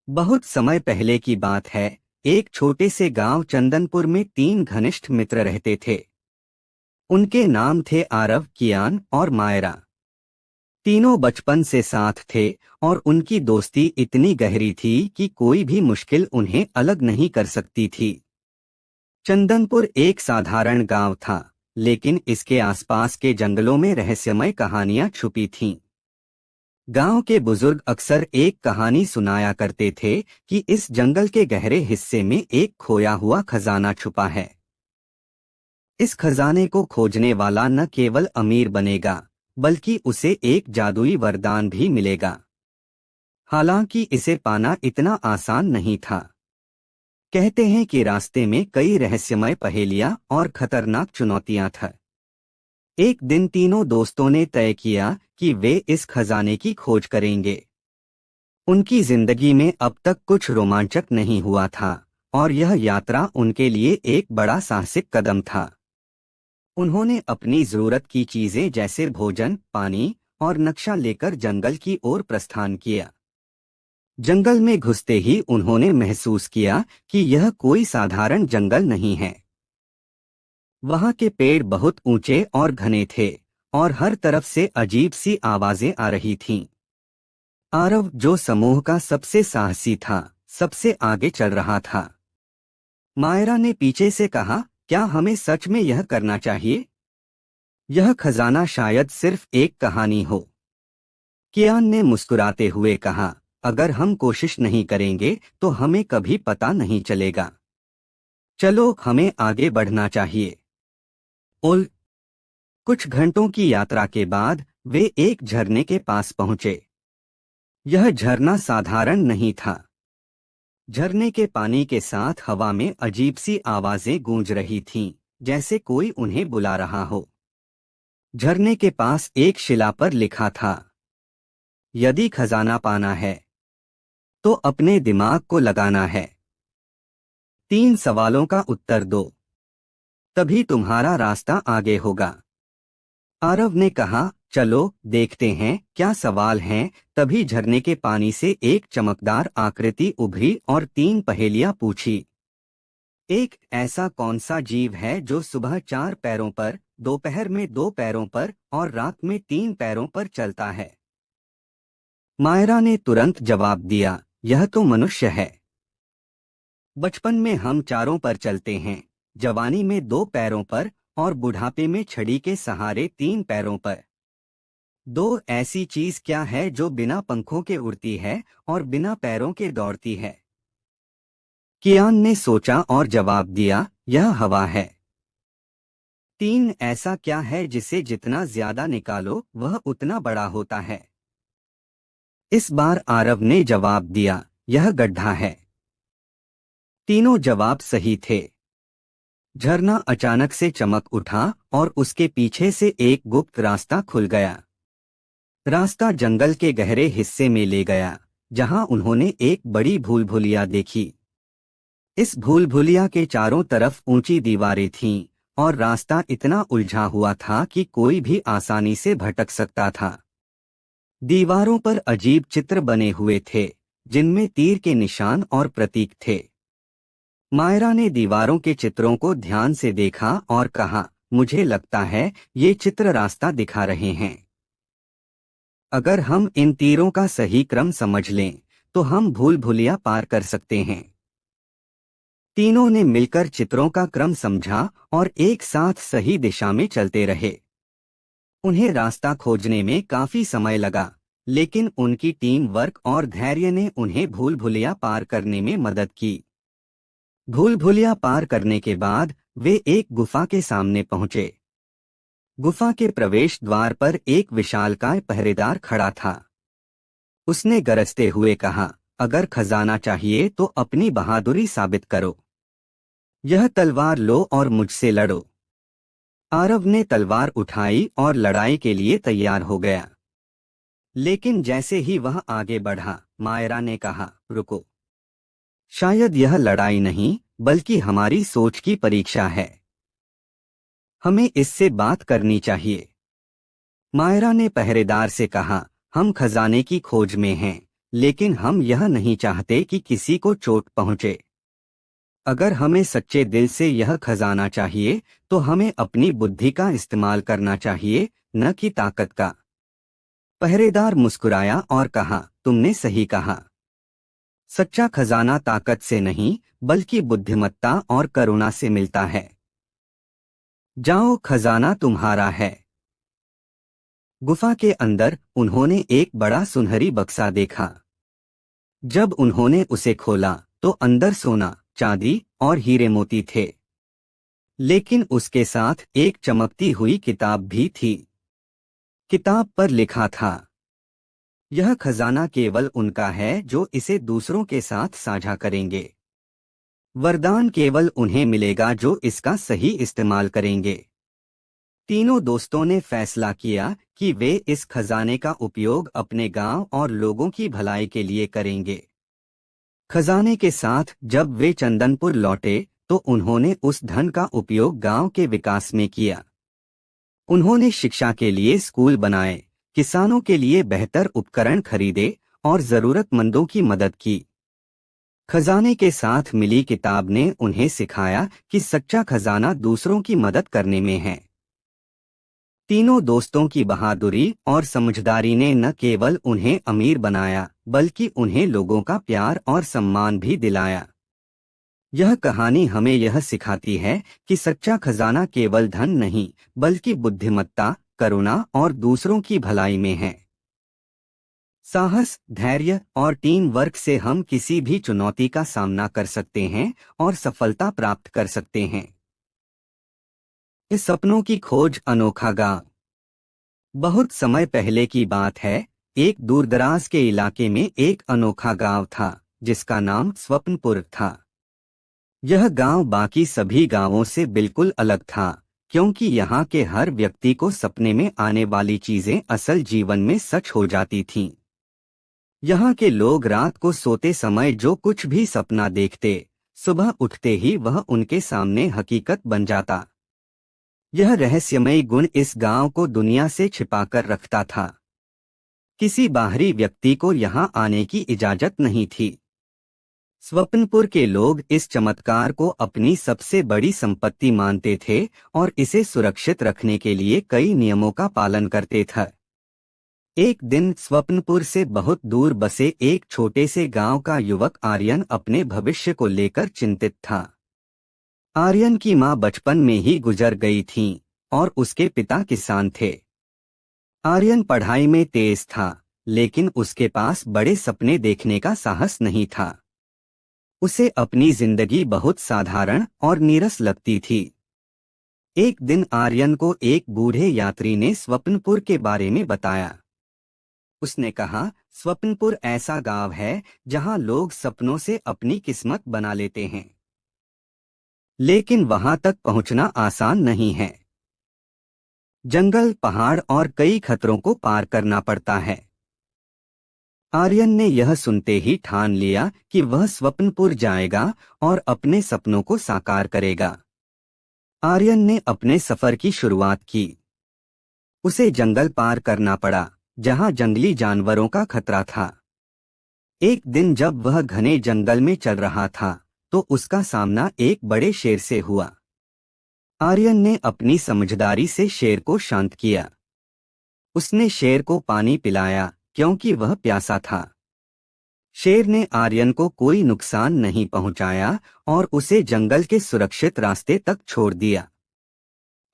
Speaker 1: बहुत समय पहले की बात है। एक छोटे से गांव चंदनपुर में 3 घनिष्ठ मित्र रहते थे। उनके नाम थे आरव, कियान और मायरा। तीनों बचपन से साथ थे और उनकी दोस्ती इतनी गहरी थी कि कोई भी मुश्किल उन्हें अलग नहीं कर सकती थी। चंदनपुर एक साधारण गांव था, लेकिन इसके आसपास के जंगलों में रहस्यमय कहानियां छुपी थीं। गांव के बुजुर्ग अक्सर एक कहानी सुनाया करते थे कि इस जंगल के गहरे हिस्से में एक खोया हुआ खजाना छुपा है। इस खजाने को खोजने वाला न केवल अमीर बनेगा बल्कि उसे एक जादुई वरदान भी मिलेगा। हालांकि इसे पाना इतना आसान नहीं था। कहते हैं कि रास्ते में कई रहस्यमय पहेलियां और खतरनाक चुनौतियां थीं। एक दिन तीनों दोस्तों ने तय किया कि वे इस खजाने की खोज करेंगे। उनकी जिंदगी में अब तक कुछ रोमांचक नहीं हुआ था और यह यात्रा उनके लिए एक बड़ा साहसिक कदम था। उन्होंने अपनी जरूरत की चीजें जैसे भोजन, पानी और नक्शा लेकर जंगल की ओर प्रस्थान किया। जंगल में घुसते ही उन्होंने महसूस किया कि यह कोई साधारण जंगल नहीं है। वहां के पेड़ बहुत ऊंचे और घने थे और हर तरफ से अजीब सी आवाजें आ रही थीं। आरव, जो समूह का सबसे साहसी था, सबसे आगे चल रहा था। मायरा ने पीछे से कहा, क्या हमें सच में यह करना चाहिए? यह खजाना शायद सिर्फ एक कहानी हो। कियान ने मुस्कुराते हुए कहा, अगर हम कोशिश नहीं करेंगे तो हमें कभी पता नहीं चलेगा। चलो हमें आगे बढ़ना चाहिए। उल कुछ घंटों की यात्रा के बाद वे एक झरने के पास पहुंचे। यह झरना साधारण नहीं था। झरने के पानी के साथ हवा में अजीब सी आवाजें गूंज रही थीं, जैसे कोई उन्हें बुला रहा हो। झरने के पास एक शिला पर लिखा था, यदि खजाना पाना है तो अपने दिमाग को लगाना है। 3 सवालों का उत्तर दो, तभी तुम्हारा रास्ता आगे होगा। आरव ने कहा, चलो देखते हैं क्या सवाल हैं। तभी झरने के पानी से एक चमकदार आकृति उभरी और 3 पहेलियां पूछी। एक, ऐसा कौन सा जीव है जो सुबह 4 पैरों पर, दोपहर में 2 पैरों पर और रात में 3 पैरों पर चलता है? मायरा ने तुरंत जवाब दिया, यह तो मनुष्य है। बचपन में हम चारों पर चलते हैं, जवानी में 2 पैरों पर और बुढ़ापे में छड़ी के सहारे 3 पैरों पर। 2 ऐसी चीज क्या है जो बिना पंखों के उड़ती है और बिना पैरों के दौड़ती है? कियान ने सोचा और जवाब दिया, यह हवा है। 3 ऐसा क्या है जिसे जितना ज्यादा निकालो वह उतना बड़ा होता है? इस बार आरव ने जवाब दिया, यह गड्ढा है। तीनों जवाब सही थे। झरना अचानक से चमक उठा और उसके पीछे से एक गुप्त रास्ता खुल गया। रास्ता जंगल के गहरे हिस्से में ले गया, जहां उन्होंने एक बड़ी भूलभुलिया देखी। इस भूलभुलिया के चारों तरफ ऊंची दीवारें थीं और रास्ता इतना उलझा हुआ था कि कोई भी आसानी से भटक सकता था। दीवारों पर अजीब चित्र बने हुए थे, जिनमें तीर के निशान और प्रतीक थे। मायरा ने दीवारों के चित्रों को ध्यान से देखा और कहा, मुझे लगता है ये चित्र रास्ता दिखा रहे हैं। अगर हम इन तीरों का सही क्रम समझ लें तो हम भूल-भुलैया पार कर सकते हैं। तीनों ने मिलकर चित्रों का क्रम समझा और एक साथ सही दिशा में चलते रहे। उन्हें रास्ता खोजने में काफी समय लगा, लेकिन उनकी टीम वर्क और धैर्य ने उन्हें भूल-भुलैया पार करने में मदद की। भूल-भुलैया पार करने के बाद वे एक गुफा के सामने पहुंचे। गुफा के प्रवेश द्वार पर एक विशालकाय पहरेदार खड़ा था। उसने गरजते हुए कहा, अगर खजाना चाहिए तो अपनी बहादुरी साबित करो। यह तलवार लो और मुझसे लड़ो। आरव ने तलवार उठाई और लड़ाई के लिए तैयार हो गया। लेकिन जैसे ही वह आगे बढ़ा, मायरा ने कहा, रुको। शायद यह लड़ाई नहीं, बल्कि हमारी सोच की परीक्षा है। हमें इससे बात करनी चाहिए। मायरा ने पहरेदार से कहा, हम खजाने की खोज में हैं, लेकिन हम यह नहीं चाहते कि किसी को चोट पहुंचे। अगर हमें सच्चे दिल से यह खजाना चाहिए, तो हमें अपनी बुद्धि का इस्तेमाल करना चाहिए, न कि ताकत का। पहरेदार मुस्कुराया और कहा, तुमने सही कहा। सच्चा खजाना ताकत से नहीं, बल्कि बुद्धिमत्ता और करुणा से मिलता है। जाओ, खजाना तुम्हारा है। गुफा के अंदर उन्होंने एक बड़ा सुनहरी बक्सा देखा। जब उन्होंने उसे खोला तो अंदर सोना, चांदी और हीरे मोती थे। लेकिन उसके साथ एक चमकती हुई किताब भी थी। किताब पर लिखा था, यह खजाना केवल उनका है जो इसे दूसरों के साथ साझा करेंगे। वरदान केवल उन्हें मिलेगा जो इसका सही इस्तेमाल करेंगे। तीनों दोस्तों ने फैसला किया कि वे इस खजाने का उपयोग अपने गांव और लोगों की भलाई के लिए करेंगे। खजाने के साथ जब वे चंदनपुर लौटे तो उन्होंने उस धन का उपयोग गांव के विकास में किया। उन्होंने शिक्षा के लिए स्कूल बनाए, किसानों के लिए बेहतर उपकरण खरीदे और जरूरतमंदों की मदद की। खजाने के साथ मिली किताब ने उन्हें सिखाया कि सच्चा खजाना दूसरों की मदद करने में है। तीनों दोस्तों की बहादुरी और समझदारी ने न केवल उन्हें अमीर बनाया, बल्कि उन्हें लोगों का प्यार और सम्मान भी दिलाया। यह कहानी हमें यह सिखाती है कि सच्चा खजाना केवल धन नहीं, बल्कि बुद्धिमत्ता, करुणा और दूसरों की भलाई में है। साहस, धैर्य और टीम वर्क से हम किसी भी चुनौती का सामना कर सकते हैं और सफलता प्राप्त कर सकते हैं। इस सपनों की खोज अनोखा गांव। बहुत समय पहले की बात है। एक दूरदराज के इलाके में एक अनोखा गांव था, जिसका नाम स्वप्नपुर था। यह गांव बाकी सभी गांवों से बिल्कुल अलग था, क्योंकि यहाँ के हर व्यक्ति को सपने में आने वाली चीजें असल जीवन में सच हो जाती थीं। यहाँ के लोग रात को सोते समय जो कुछ भी सपना देखते, सुबह उठते ही वह उनके सामने हकीकत बन जाता। यह रहस्यमयी गुण इस गांव को दुनिया से छिपाकर रखता था। किसी बाहरी व्यक्ति को यहाँ आने की इजाजत नहीं थी। स्वप्नपुर के लोग इस चमत्कार को अपनी सबसे बड़ी संपत्ति मानते थे और इसे सुरक्षित रखने के लिए कई नियमों का पालन करते थे। एक दिन स्वप्नपुर से बहुत दूर बसे एक छोटे से गांव का युवक आर्यन अपने भविष्य को लेकर चिंतित था। आर्यन की मां बचपन में ही गुजर गई थीं और उसके पिता किसान थे। आर्यन पढ़ाई में तेज था, लेकिन उसके पास बड़े सपने देखने का साहस नहीं था। उसे अपनी जिंदगी बहुत साधारण और नीरस लगती थी। एक दिन आर्यन को एक बूढ़े यात्री ने स्वप्नपुर के बारे में बताया। उसने कहा, स्वप्नपुर ऐसा गांव है जहां लोग सपनों से अपनी किस्मत बना लेते हैं, लेकिन वहां तक पहुंचना आसान नहीं है। जंगल, पहाड़ और कई खतरों को पार करना पड़ता है। आर्यन ने यह सुनते ही ठान लिया कि वह स्वप्नपुर जाएगा और अपने सपनों को साकार करेगा। आर्यन ने अपने सफर की शुरुआत की। उसे जंगल पार करना पड़ा, जहां जंगली जानवरों का खतरा था। एक दिन जब वह घने जंगल में चल रहा था, तो उसका सामना एक बड़े शेर से हुआ। आर्यन ने अपनी समझदारी से शेर को शांत किया। उसने शेर को पानी पिलाया, क्योंकि वह प्यासा था। शेर ने आर्यन को कोई नुकसान नहीं पहुंचाया और उसे जंगल के सुरक्षित रास्ते तक छोड़ दिया।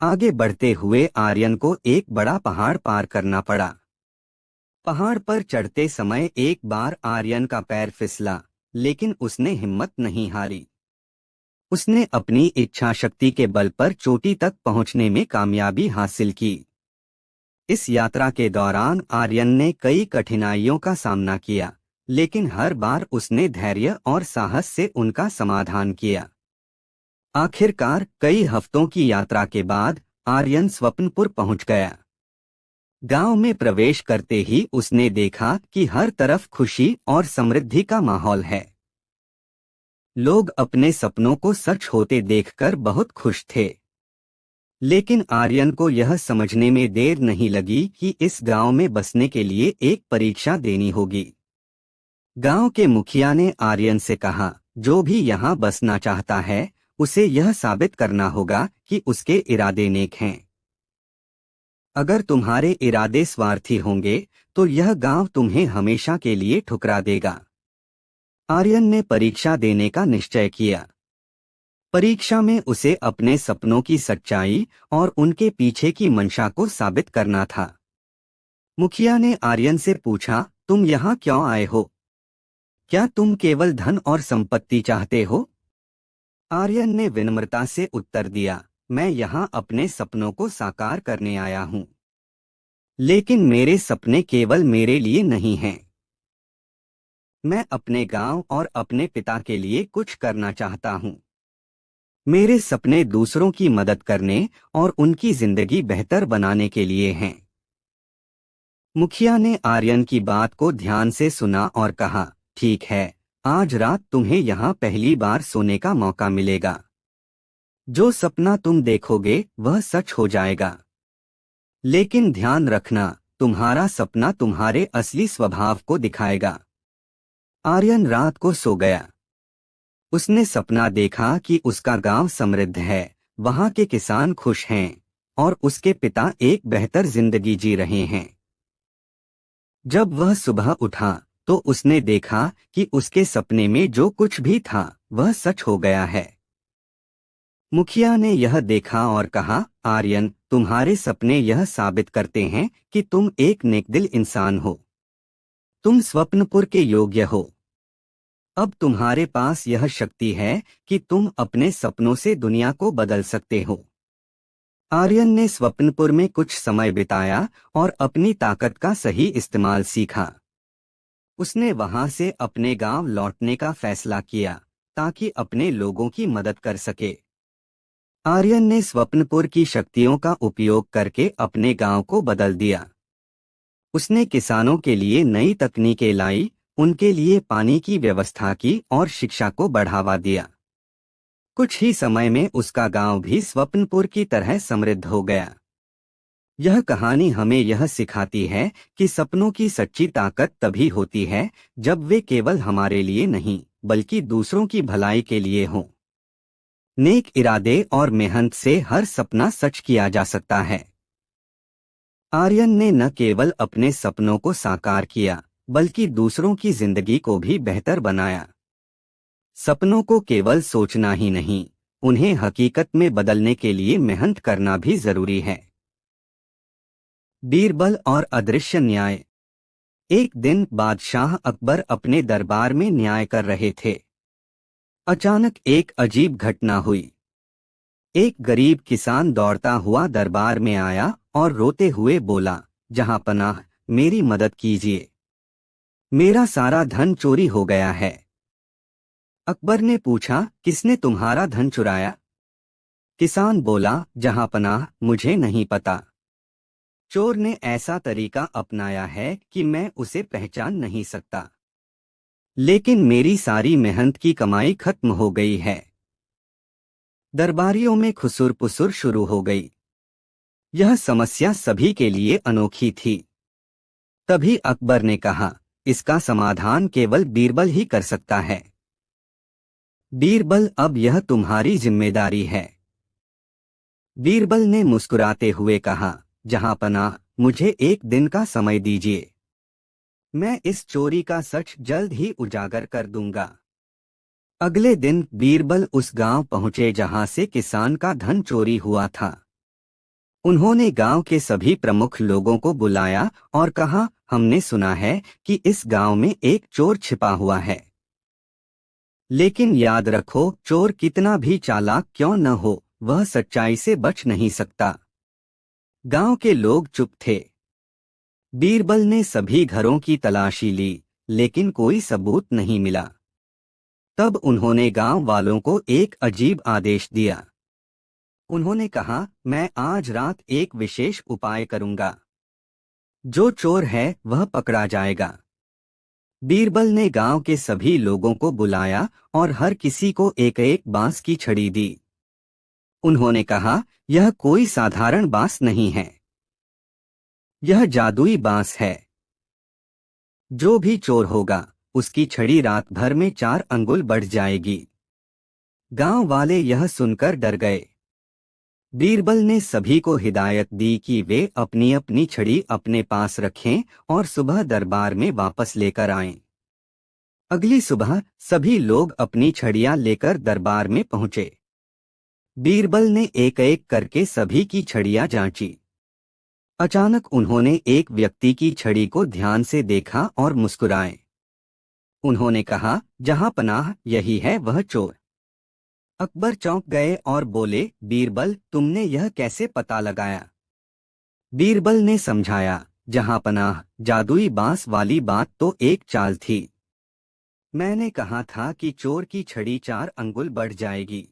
Speaker 1: आगे बढ़ते हुए आर्यन को एक बड़ा पहाड़ पार करना पड़ा। पहाड़ पर चढ़ते समय एक बार आर्यन का पैर फिसला, लेकिन उसने हिम्मत नहीं हारी। उसने अपनी इच्छा शक्ति के बल पर चोटी तक पहुंचने में कामयाबी हासिल की। इस यात्रा के दौरान आर्यन ने कई कठिनाइयों का सामना किया, लेकिन हर बार उसने धैर्य और साहस से उनका समाधान किया। आखिरकार कई हफ्तों की यात्रा के बाद आर्यन स्वप्नपुर पहुंच गया। गांव में प्रवेश करते ही उसने देखा कि हर तरफ खुशी और समृद्धि का माहौल है। लोग अपने सपनों को सच होते देखकर बहुत खुश थे। लेकिन आर्यन को यह समझने में देर नहीं लगी कि इस गांव में बसने के लिए एक परीक्षा देनी होगी। गांव के मुखिया ने आर्यन से कहा, जो भी यहाँ बसना चाहता है, उसे यह साबित करना होगा कि उसके इरादे नेक हैं। अगर तुम्हारे इरादे स्वार्थी होंगे, तो यह गांव तुम्हें हमेशा के लिए ठुकरा देगा। आर्यन ने परीक्षा देने का निश्चय किया। परीक्षा में उसे अपने सपनों की सच्चाई और उनके पीछे की मंशा को साबित करना था। मुखिया ने आर्यन से पूछा, तुम यहाँ क्यों आए हो? क्या तुम केवल धन और संपत्ति चाहते हो? आर्यन ने विनम्रता से उत्तर दिया, मैं यहाँ अपने सपनों को साकार करने आया हूँ। लेकिन मेरे सपने केवल मेरे लिए नहीं हैं। मैं अपने गांव और अपने पिता के लिए कुछ करना चाहता हूँ। मेरे सपने दूसरों की मदद करने और उनकी जिंदगी बेहतर बनाने के लिए हैं। मुखिया ने आर्यन की बात को ध्यान से सुना और कहा, ठीक है, आज रात तुम्हें यहाँ पहली बार सोने का मौका मिलेगा। जो सपना तुम देखोगे वह सच हो जाएगा। लेकिन ध्यान रखना, तुम्हारा सपना तुम्हारे असली स्वभाव को दिखाएगा। आर्यन रात को सो गया। उसने सपना देखा कि उसका गांव समृद्ध है, वहां के किसान खुश हैं और उसके पिता एक बेहतर जिंदगी जी रहे हैं। जब वह सुबह उठा, तो उसने देखा कि उसके सपने में जो कुछ भी था वह सच हो गया है। मुखिया ने यह देखा और कहा, आर्यन, तुम्हारे सपने यह साबित करते हैं कि तुम एक नेकदिल इंसान हो। तुम स्वप्नपुर के योग्य हो। अब तुम्हारे पास यह शक्ति है कि तुम अपने सपनों से दुनिया को बदल सकते हो। आर्यन ने स्वप्नपुर में कुछ समय बिताया और अपनी ताकत का सही इस्तेमाल सीखा। उसने वहां से अपने गांव लौटने का फैसला किया ताकि अपने लोगों की मदद कर सके। आर्यन ने स्वप्नपुर की शक्तियों का उपयोग करके अपने गांव को बदल दिया। उसने किसानों के लिए नई तकनीकें लाई, उनके लिए पानी की व्यवस्था की और शिक्षा को बढ़ावा दिया। कुछ ही समय में उसका गांव भी स्वप्नपुर की तरह समृद्ध हो गया। यह कहानी हमें यह सिखाती है कि सपनों की सच्ची ताकत तभी होती है जब वे केवल हमारे लिए नहीं बल्कि दूसरों की भलाई के लिए हों। नेक इरादे और मेहनत से हर सपना सच किया जा सकता है। आर्यन ने न केवल अपने सपनों को साकार किया बल्कि दूसरों की जिंदगी को भी बेहतर बनाया। सपनों को केवल सोचना ही नहीं, उन्हें हकीकत में बदलने के लिए मेहनत करना भी जरूरी है। बीरबल और अदृश्य न्याय। एक दिन बादशाह अकबर अपने दरबार में न्याय कर रहे थे। अचानक एक अजीब घटना हुई। एक गरीब किसान दौड़ता हुआ दरबार में आया और रोते हुए बोला, जहां पनाह, मेरी मदद कीजिए। मेरा सारा धन चोरी हो गया है। अकबर ने पूछा, किसने तुम्हारा धन चुराया? किसान बोला, जहां पनाह, मुझे नहीं पता। चोर ने ऐसा तरीका अपनाया है कि मैं उसे पहचान नहीं सकता। लेकिन मेरी सारी मेहनत की कमाई खत्म हो गई है। दरबारियों में खुसुर पुसुर शुरू हो गई। यह समस्या सभी के लिए अनोखी थी। तभी अकबर ने कहा, इसका समाधान केवल बीरबल ही कर सकता है। बीरबल, अब यह तुम्हारी जिम्मेदारी है। बीरबल ने मुस्कुराते हुए कहा, जहां पनाह, मुझे एक दिन का समय दीजिए। मैं इस चोरी का सच जल्द ही उजागर कर दूंगा। अगले दिन बीरबल उस गांव पहुंचे जहां से किसान का धन चोरी हुआ था। उन्होंने गांव के सभी प्रमुख लोगों को बुलाया और कहा, हमने सुना है कि इस गांव में एक चोर छिपा हुआ है। लेकिन याद रखो, चोर कितना भी चालाक क्यों न हो, वह सच्चाई से बच नहीं सकता। गांव के लोग चुप थे। बीरबल ने सभी घरों की तलाशी ली, लेकिन कोई सबूत नहीं मिला। तब उन्होंने गांव वालों को एक अजीब आदेश दिया। उन्होंने कहा, मैं आज रात एक विशेष उपाय करूंगा। जो चोर है वह पकड़ा जाएगा। बीरबल ने गांव के सभी लोगों को बुलाया और हर किसी को एक एक बांस की छड़ी दी। उन्होंने कहा, यह कोई साधारण बांस नहीं है। यह जादुई बांस है। जो भी चोर होगा, उसकी छड़ी रात भर में 4 अंगुल बढ़ जाएगी। गांव वाले यह सुनकर डर गए। बीरबल ने सभी को हिदायत दी कि वे अपनी अपनी छड़ी अपने पास रखें और सुबह दरबार में वापस लेकर आएं। अगली सुबह सभी लोग अपनी छड़ियां लेकर दरबार में पहुंचे। बीरबल ने एक एक करके सभी की छड़ियां जांची। अचानक उन्होंने एक व्यक्ति की छड़ी को ध्यान से देखा और मुस्कुराए। उन्होंने कहा, जहां पनाह, यही है वह चोर। अकबर चौंक गए और बोले, बीरबल, तुमने यह कैसे पता लगाया? बीरबल ने समझाया, जहां पनाह, जादुई बांस वाली बात तो एक चाल थी। मैंने कहा था कि चोर की छड़ी 4 अंगुल बढ़ जाएगी।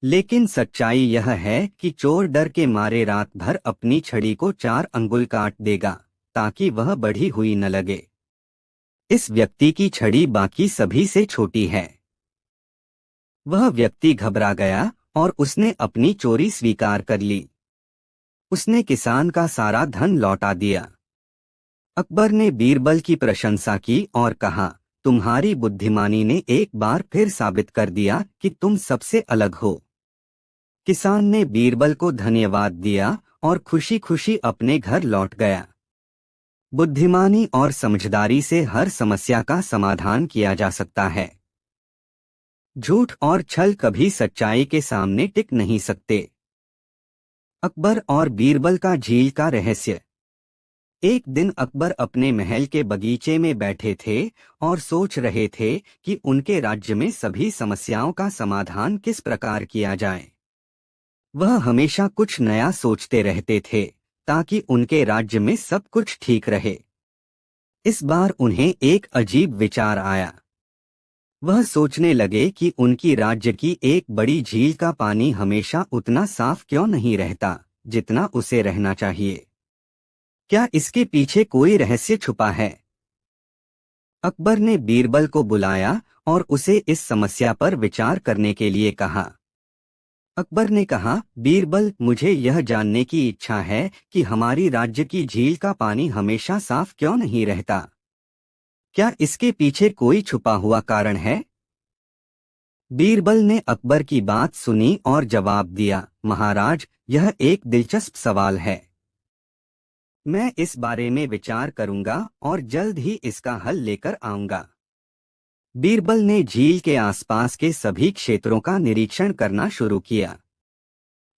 Speaker 1: लेकिन सच्चाई यह है कि चोर डर के मारे रात भर अपनी छड़ी को 4 अंगुल काट देगा ताकि वह बढ़ी हुई न लगे। इस व्यक्ति की छड़ी बाकी सभी से छोटी है। वह व्यक्ति घबरा गया और उसने अपनी चोरी स्वीकार कर ली। उसने किसान का सारा धन लौटा दिया। अकबर ने बीरबल की प्रशंसा की और कहा, तुम्हारी बुद्धिमानी ने एक बार फिर साबित कर दिया कि तुम सबसे अलग हो। किसान ने बीरबल को धन्यवाद दिया और खुशी खुशी अपने घर लौट गया। बुद्धिमानी और समझदारी से हर समस्या का समाधान किया जा सकता है। झूठ और छल कभी सच्चाई के सामने टिक नहीं सकते। अकबर और बीरबल का झील का रहस्य। एक दिन अकबर अपने महल के बगीचे में बैठे थे और सोच रहे थे कि उनके राज्य में सभी समस्याओं का समाधान किस प्रकार किया जाए। वह हमेशा कुछ नया सोचते रहते थे ताकि उनके राज्य में सब कुछ ठीक रहे। इस बार उन्हें एक अजीब विचार आया। वह सोचने लगे कि उनकी राज्य की एक बड़ी झील का पानी हमेशा उतना साफ क्यों नहीं रहता जितना उसे रहना चाहिए। क्या इसके पीछे कोई रहस्य छुपा है? अकबर ने बीरबल को बुलाया और उसे इस समस्या पर विचार करने के लिए कहा। अकबर ने कहा, बीरबल, मुझे यह जानने की इच्छा है कि हमारी राज्य की झील का पानी हमेशा साफ क्यों नहीं रहता। क्या इसके पीछे कोई छुपा हुआ कारण है? बीरबल ने अकबर की बात सुनी और जवाब दिया, महाराज, यह एक दिलचस्प सवाल है। मैं इस बारे में विचार करूंगा और जल्द ही इसका हल लेकर आऊंगा। बीरबल ने झील के आसपास के सभी क्षेत्रों का निरीक्षण करना शुरू किया।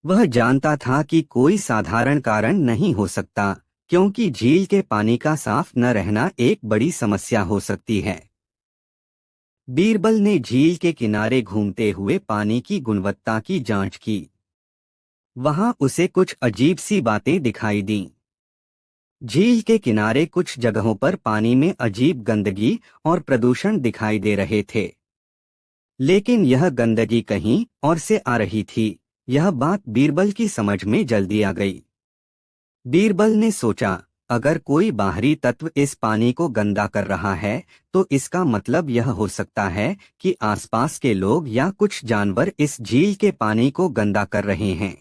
Speaker 1: वह जानता था कि कोई साधारण कारण नहीं हो सकता, क्योंकि झील के पानी का साफ न रहना एक बड़ी समस्या हो सकती है। बीरबल ने झील के किनारे घूमते हुए पानी की गुणवत्ता की जांच की। वहां उसे कुछ अजीब सी बातें दिखाई दीं। झील के किनारे कुछ जगहों पर पानी में अजीब गंदगी और प्रदूषण दिखाई दे रहे थे। लेकिन यह गंदगी कहीं और से आ रही थी। यह बात बीरबल की समझ में जल्दी आ गई। बीरबल ने सोचा, अगर कोई बाहरी तत्व इस पानी को गंदा कर रहा है तो इसका मतलब यह हो सकता है कि आसपास के लोग या कुछ जानवर इस झील के पानी को गंदा कर रहे हैं।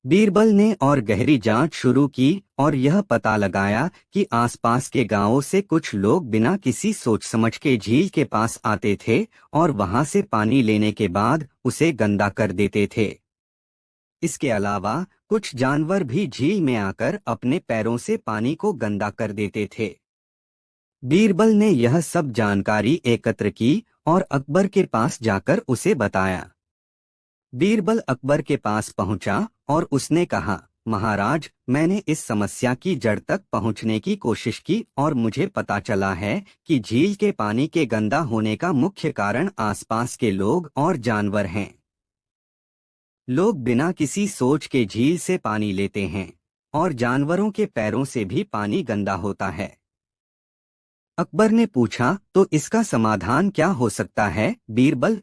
Speaker 1: बीरबल ने और गहरी जांच शुरू की और यह पता लगाया कि आसपास के गांवों से कुछ लोग बिना किसी सोच समझ के झील के पास आते थे और वहां से पानी लेने के बाद उसे गंदा कर देते थे। इसके अलावा कुछ जानवर भी झील में आकर अपने पैरों से पानी को गंदा कर देते थे। बीरबल ने यह सब जानकारी एकत्र की और अकबर के पास जाकर उसे बताया। बीरबल अकबर के पास पहुंचा और उसने कहा, महाराज, मैंने इस समस्या की जड़ तक पहुंचने की कोशिश की और मुझे पता चला है कि झील के पानी के गंदा होने का मुख्य कारण आसपास के लोग और जानवर हैं। लोग बिना किसी सोच के झील से पानी लेते हैं और जानवरों के पैरों से भी पानी गंदा होता है। अकबर ने पूछा, तो इसका समाधान क्या हो सकता है, बीरबल?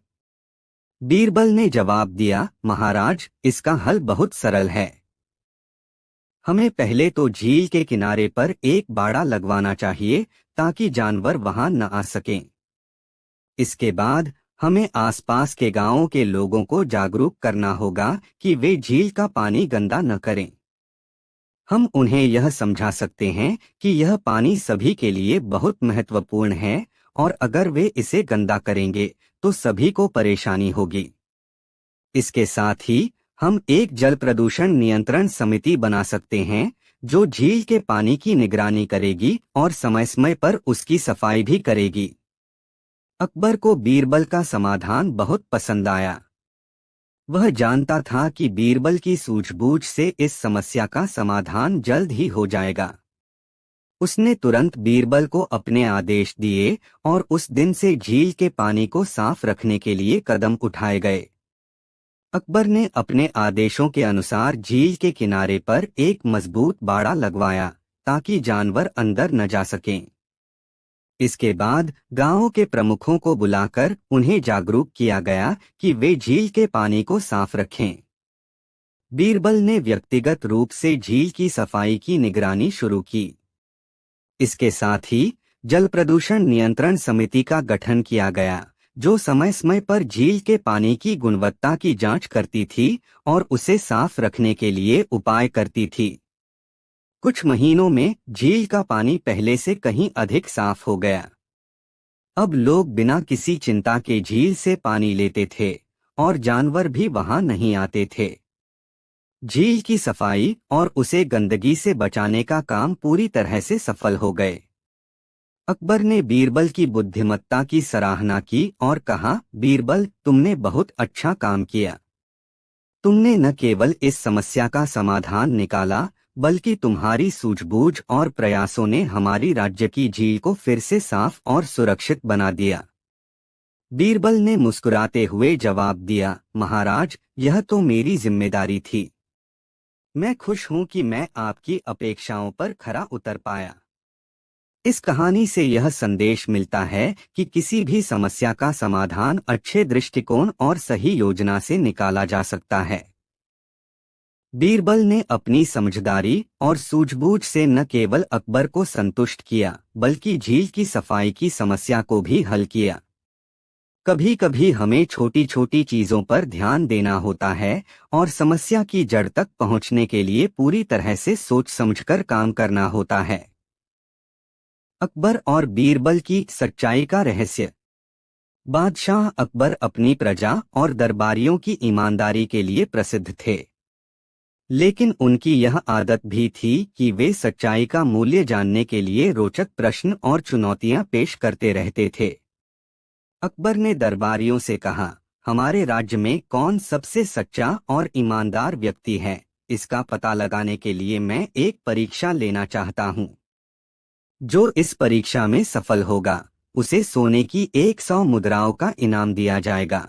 Speaker 1: बीरबल ने जवाब दिया, महाराज, इसका हल बहुत सरल है। हमें पहले तो झील के किनारे पर एक बाड़ा लगवाना चाहिए ताकि जानवर वहां न आ सकें। इसके बाद हमें आसपास के गांवों के लोगों को जागरूक करना होगा कि वे झील का पानी गंदा न करें। हम उन्हें यह समझा सकते हैं कि यह पानी सभी के लिए बहुत महत्वपूर्ण है और अगर वे इसे गंदा करेंगे तो सभी को परेशानी होगी। इसके साथ ही हम एक जल प्रदूषण नियंत्रण समिति बना सकते हैं जो झील के पानी की निगरानी करेगी और समय समय पर उसकी सफाई भी करेगी। अकबर को बीरबल का समाधान बहुत पसंद आया। वह जानता था कि बीरबल की सूझबूझ से इस समस्या का समाधान जल्द ही हो जाएगा। उसने तुरंत बीरबल को अपने आदेश दिए और उस दिन से झील के पानी को साफ रखने के लिए कदम उठाए गए। अकबर ने अपने आदेशों के अनुसार झील के किनारे पर एक मजबूत बाड़ा लगवाया ताकि जानवर अंदर न जा सकें। इसके बाद गांवों के प्रमुखों को बुलाकर उन्हें जागरूक किया गया कि वे झील के पानी को साफ रखें। बीरबल ने व्यक्तिगत रूप से झील की सफाई की निगरानी शुरू की। इसके साथ ही जल प्रदूषण नियंत्रण समिति का गठन किया गया जो समय समय पर झील के पानी की गुणवत्ता की जांच करती थी और उसे साफ रखने के लिए उपाय करती थी। कुछ महीनों में झील का पानी पहले से कहीं अधिक साफ हो गया। अब लोग बिना किसी चिंता के झील से पानी लेते थे और जानवर भी वहां नहीं आते थे। झील की सफाई और उसे गंदगी से बचाने का काम पूरी तरह से सफल हो गए। अकबर ने बीरबल की बुद्धिमत्ता की सराहना की और कहा, बीरबल, तुमने बहुत अच्छा काम किया। तुमने न केवल इस समस्या का समाधान निकाला, बल्कि तुम्हारी सूझबूझ और प्रयासों ने हमारी राज्य की झील को फिर से साफ और सुरक्षित बना दिया। बीरबल ने मुस्कुराते हुए जवाब दिया, महाराज, यह तो मेरी जिम्मेदारी थी। मैं खुश हूं कि मैं आपकी अपेक्षाओं पर खरा उतर पाया। इस कहानी से यह संदेश मिलता है कि किसी भी समस्या का समाधान अच्छे दृष्टिकोण और सही योजना से निकाला जा सकता है। बीरबल ने अपनी समझदारी और सूझबूझ से न केवल अकबर को संतुष्ट किया, बल्कि झील की सफाई की समस्या को भी हल किया। कभी कभी हमें छोटी छोटी चीजों पर ध्यान देना होता है और समस्या की जड़ तक पहुंचने के लिए पूरी तरह से सोच समझकर काम करना होता है। अकबर और बीरबल की सच्चाई का रहस्य। बादशाह अकबर अपनी प्रजा और दरबारियों की ईमानदारी के लिए प्रसिद्ध थे, लेकिन उनकी यह आदत भी थी कि वे सच्चाई का मूल्य जानने के लिए रोचक प्रश्न और चुनौतियां पेश करते रहते थे। अकबर ने दरबारियों से कहा, हमारे राज्य में कौन सबसे सच्चा और ईमानदार व्यक्ति है, इसका पता लगाने के लिए मैं एक परीक्षा लेना चाहता हूँ। जो इस परीक्षा में सफल होगा, उसे सोने की 100 मुद्राओं का इनाम दिया जाएगा।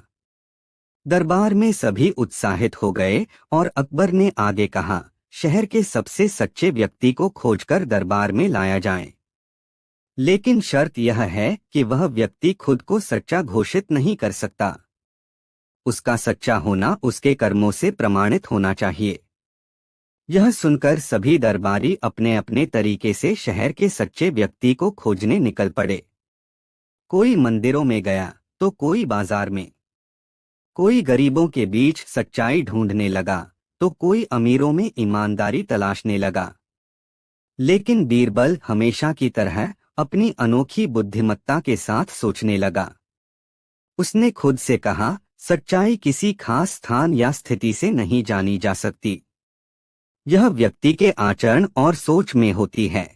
Speaker 1: दरबार में सभी उत्साहित हो गए और अकबर ने आगे कहा, शहर के सबसे सच्चे व्यक्ति को खोजकर दरबार में लाया जाए। लेकिन शर्त यह है कि वह व्यक्ति खुद को सच्चा घोषित नहीं कर सकता। उसका सच्चा होना उसके कर्मों से प्रमाणित होना चाहिए। यह सुनकर सभी दरबारी अपने अपने तरीके से शहर के सच्चे व्यक्ति को खोजने निकल पड़े। कोई मंदिरों में गया तो कोई बाजार में, कोई गरीबों के बीच सच्चाई ढूंढने लगा तो कोई अमीरों में ईमानदारी तलाशने लगा। लेकिन बीरबल हमेशा की तरह अपनी अनोखी बुद्धिमत्ता के साथ सोचने लगा। उसने खुद से कहा, सच्चाई किसी खास स्थान या स्थिति से नहीं जानी जा सकती। यह व्यक्ति के आचरण और सोच में होती है।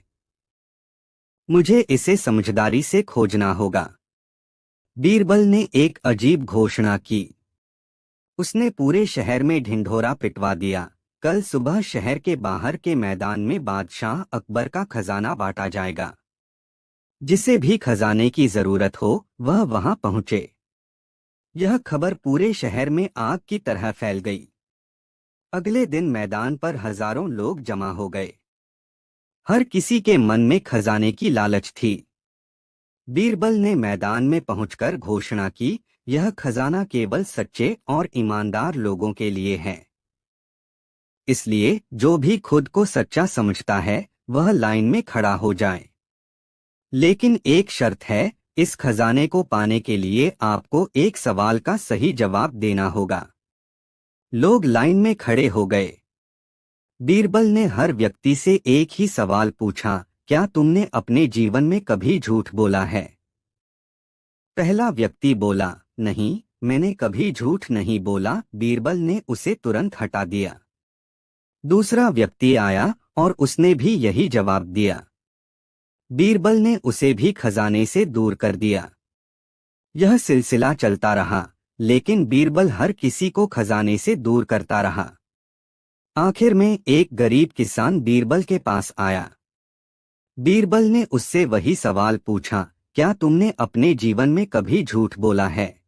Speaker 1: मुझे इसे समझदारी से खोजना होगा। बीरबल ने एक अजीब घोषणा की। उसने पूरे शहर में ढिंढोरा पिटवा दिया, कल सुबह शहर के बाहर के मैदान में बादशाह अकबर का खजाना बांटा जाएगा। जिसे भी खजाने की जरूरत हो वह वहां पहुंचे। यह खबर पूरे शहर में आग की तरह फैल गई। अगले दिन मैदान पर हजारों लोग जमा हो गए। हर किसी के मन में खजाने की लालच थी। बीरबल ने मैदान में पहुंचकर घोषणा की, यह खजाना केवल सच्चे और ईमानदार लोगों के लिए है। इसलिए जो भी खुद को सच्चा समझता है वह लाइन में खड़ा हो जाए। लेकिन एक शर्त है, इस खजाने को पाने के लिए आपको एक सवाल का सही जवाब देना होगा। लोग लाइन में खड़े हो गए। बीरबल ने हर व्यक्ति से एक ही सवाल पूछा, क्या तुमने अपने जीवन में कभी झूठ बोला है? पहला व्यक्ति बोला, नहीं, मैंने कभी झूठ नहीं बोला। बीरबल ने उसे तुरंत हटा दिया। दूसरा व्यक्ति आया और उसने भी यही जवाब दिया। बीरबल ने उसे भी खजाने से दूर कर दिया। यह सिलसिला चलता रहा, लेकिन बीरबल हर किसी को खजाने से दूर करता रहा। आखिर में एक गरीब किसान बीरबल के पास आया। बीरबल ने उससे वही सवाल पूछा, क्या तुमने अपने जीवन में कभी झूठ बोला है?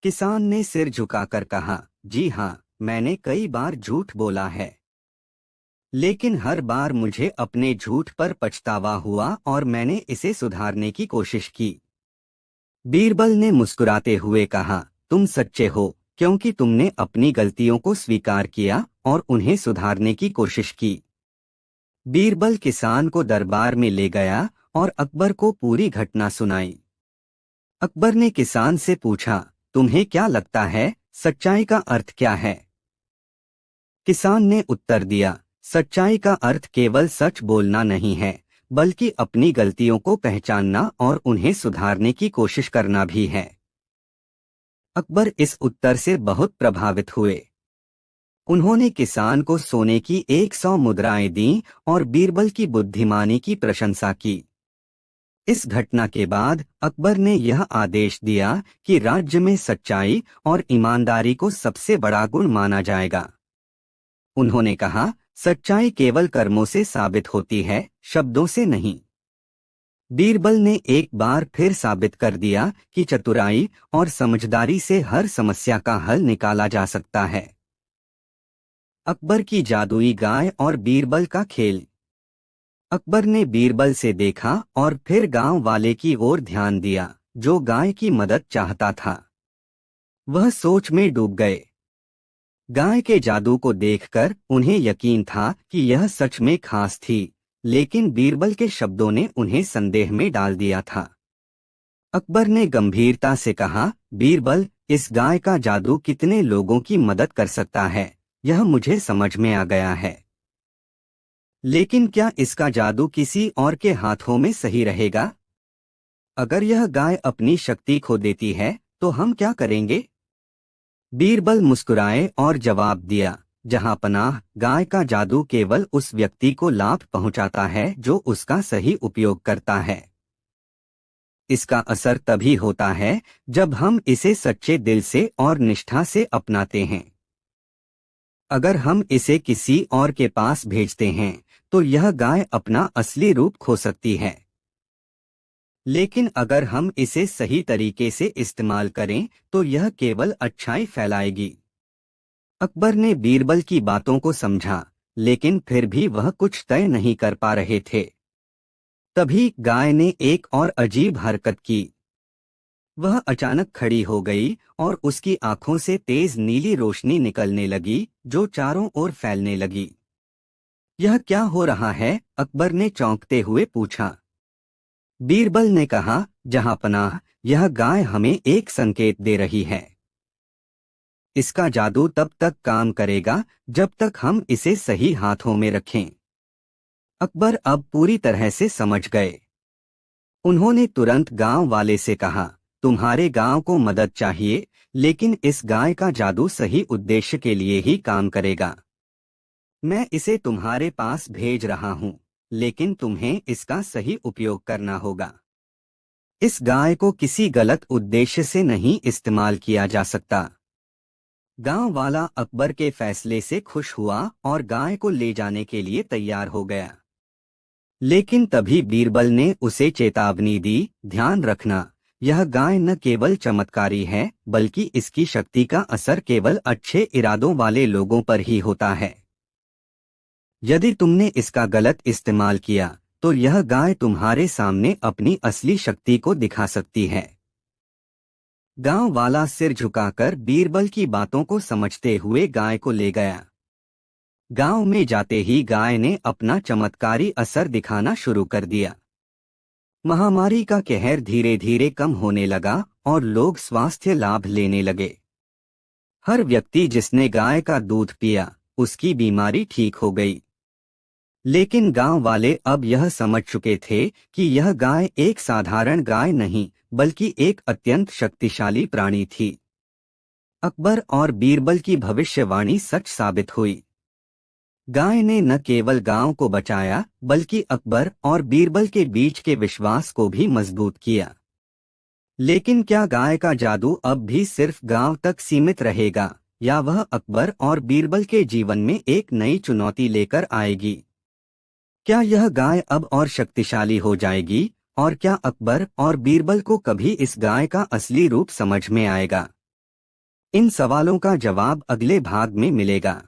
Speaker 1: किसान ने सिर झुकाकर कहा, जी हाँ, मैंने कई बार झूठ बोला है। लेकिन हर बार मुझे अपने झूठ पर पछतावा हुआ और मैंने इसे सुधारने की कोशिश की। बीरबल ने मुस्कुराते हुए कहा, तुम सच्चे हो क्योंकि तुमने अपनी गलतियों को स्वीकार किया और उन्हें सुधारने की कोशिश की। बीरबल किसान को दरबार में ले गया और अकबर को पूरी घटना सुनाई। अकबर ने किसान से पूछा, तुम्हें क्या लगता है, सच्चाई का अर्थ क्या है? किसान ने उत्तर दिया, सच्चाई का अर्थ केवल सच बोलना नहीं है, बल्कि अपनी गलतियों को पहचानना और उन्हें सुधारने की कोशिश करना भी है। अकबर इस उत्तर से बहुत प्रभावित हुए। उन्होंने किसान को सोने की 100 मुद्राएं दी और बीरबल की बुद्धिमानी की प्रशंसा की। इस घटना के बाद अकबर ने यह आदेश दिया कि राज्य में सच्चाई और ईमानदारी को सबसे बड़ा गुण माना जाएगा। उन्होंने कहा, सच्चाई केवल कर्मों से साबित होती है, शब्दों से नहीं। बीरबल ने एक बार फिर साबित कर दिया कि चतुराई और समझदारी से हर समस्या का हल निकाला जा सकता है। अकबर की जादुई गाय और बीरबल का खेल। अकबर ने बीरबल से देखा और फिर गांव वाले की ओर ध्यान दिया, जो गाय की मदद चाहता था। वह सोच में डूब गए। गाय के जादू को देखकर उन्हें यकीन था कि यह सच में खास थी, लेकिन बीरबल के शब्दों ने उन्हें संदेह में डाल दिया था। अकबर ने गंभीरता से कहा, बीरबल, इस गाय का जादू कितने लोगों की मदद कर सकता है, यह मुझे समझ में आ गया है। लेकिन क्या इसका जादू किसी और के हाथों में सही रहेगा? अगर यह गाय अपनी शक्ति खो देती है तो हम क्या करेंगे? बीरबल मुस्कुराए और जवाब दिया, जहां पनाह, गाय का जादू केवल उस व्यक्ति को लाभ पहुंचाता है जो उसका सही उपयोग करता है। इसका असर तभी होता है जब हम इसे सच्चे दिल से और निष्ठा से अपनाते हैं। अगर हम इसे किसी और के पास भेजते हैं तो यह गाय अपना असली रूप खो सकती है। लेकिन अगर हम इसे सही तरीके से इस्तेमाल करें तो यह केवल अच्छाई फैलाएगी। अकबर ने बीरबल की बातों को समझा, लेकिन फिर भी वह कुछ तय नहीं कर पा रहे थे। तभी गाय ने एक और अजीब हरकत की। वह अचानक खड़ी हो गई और उसकी आंखों से तेज नीली रोशनी निकलने लगी, जो चारों ओर फैलने लगी। यह क्या हो रहा है? अकबर ने चौंकते हुए पूछा। बीरबल ने कहा, जहां पनाह, यह गाय हमें एक संकेत दे रही है। इसका जादू तब तक काम करेगा जब तक हम इसे सही हाथों में रखें। अकबर अब पूरी तरह से समझ गए। उन्होंने तुरंत गांव वाले से कहा, तुम्हारे गांव को मदद चाहिए, लेकिन इस गाय का जादू सही उद्देश्य के लिए ही काम करेगा। मैं इसे तुम्हारे पास भेज रहा हूं, लेकिन तुम्हें इसका सही उपयोग करना होगा। इस गाय को किसी गलत उद्देश्य से नहीं इस्तेमाल किया जा सकता। गांव वाला अकबर के फैसले से खुश हुआ और गाय को ले जाने के लिए तैयार हो गया। लेकिन तभी बीरबल ने उसे चेतावनी दी, ध्यान रखना, यह गाय न केवल चमत्कारी है, बल्कि इसकी शक्ति का असर केवल अच्छे इरादों वाले लोगों पर ही होता है। यदि तुमने इसका गलत इस्तेमाल किया तो यह गाय तुम्हारे सामने अपनी असली शक्ति को दिखा सकती है। गांव वाला सिर झुकाकर बीरबल की बातों को समझते हुए गाय को ले गया। गांव में जाते ही गाय ने अपना चमत्कारी असर दिखाना शुरू कर दिया। महामारी का कहर धीरे धीरे कम होने लगा और लोग स्वास्थ्य लाभ लेने लगे। हर व्यक्ति जिसने गाय का दूध पिया, उसकी बीमारी ठीक हो गई। लेकिन गांव वाले अब यह समझ चुके थे कि यह गाय एक साधारण गाय नहीं, बल्कि एक अत्यंत शक्तिशाली प्राणी थी। अकबर और बीरबल की भविष्यवाणी सच साबित हुई। गाय ने न केवल गांव को बचाया, बल्कि अकबर और बीरबल के बीच के विश्वास को भी मजबूत किया। लेकिन क्या गाय का जादू अब भी सिर्फ गांव तक सीमित रहेगा, या वह अकबर और बीरबल के जीवन में एक नई चुनौती लेकर आएगी? क्या यह गाय अब और शक्तिशाली हो जाएगी, और क्या अकबर और बीरबल को कभी इस गाय का असली रूप समझ में आएगा? इन सवालों का जवाब अगले भाग में मिलेगा।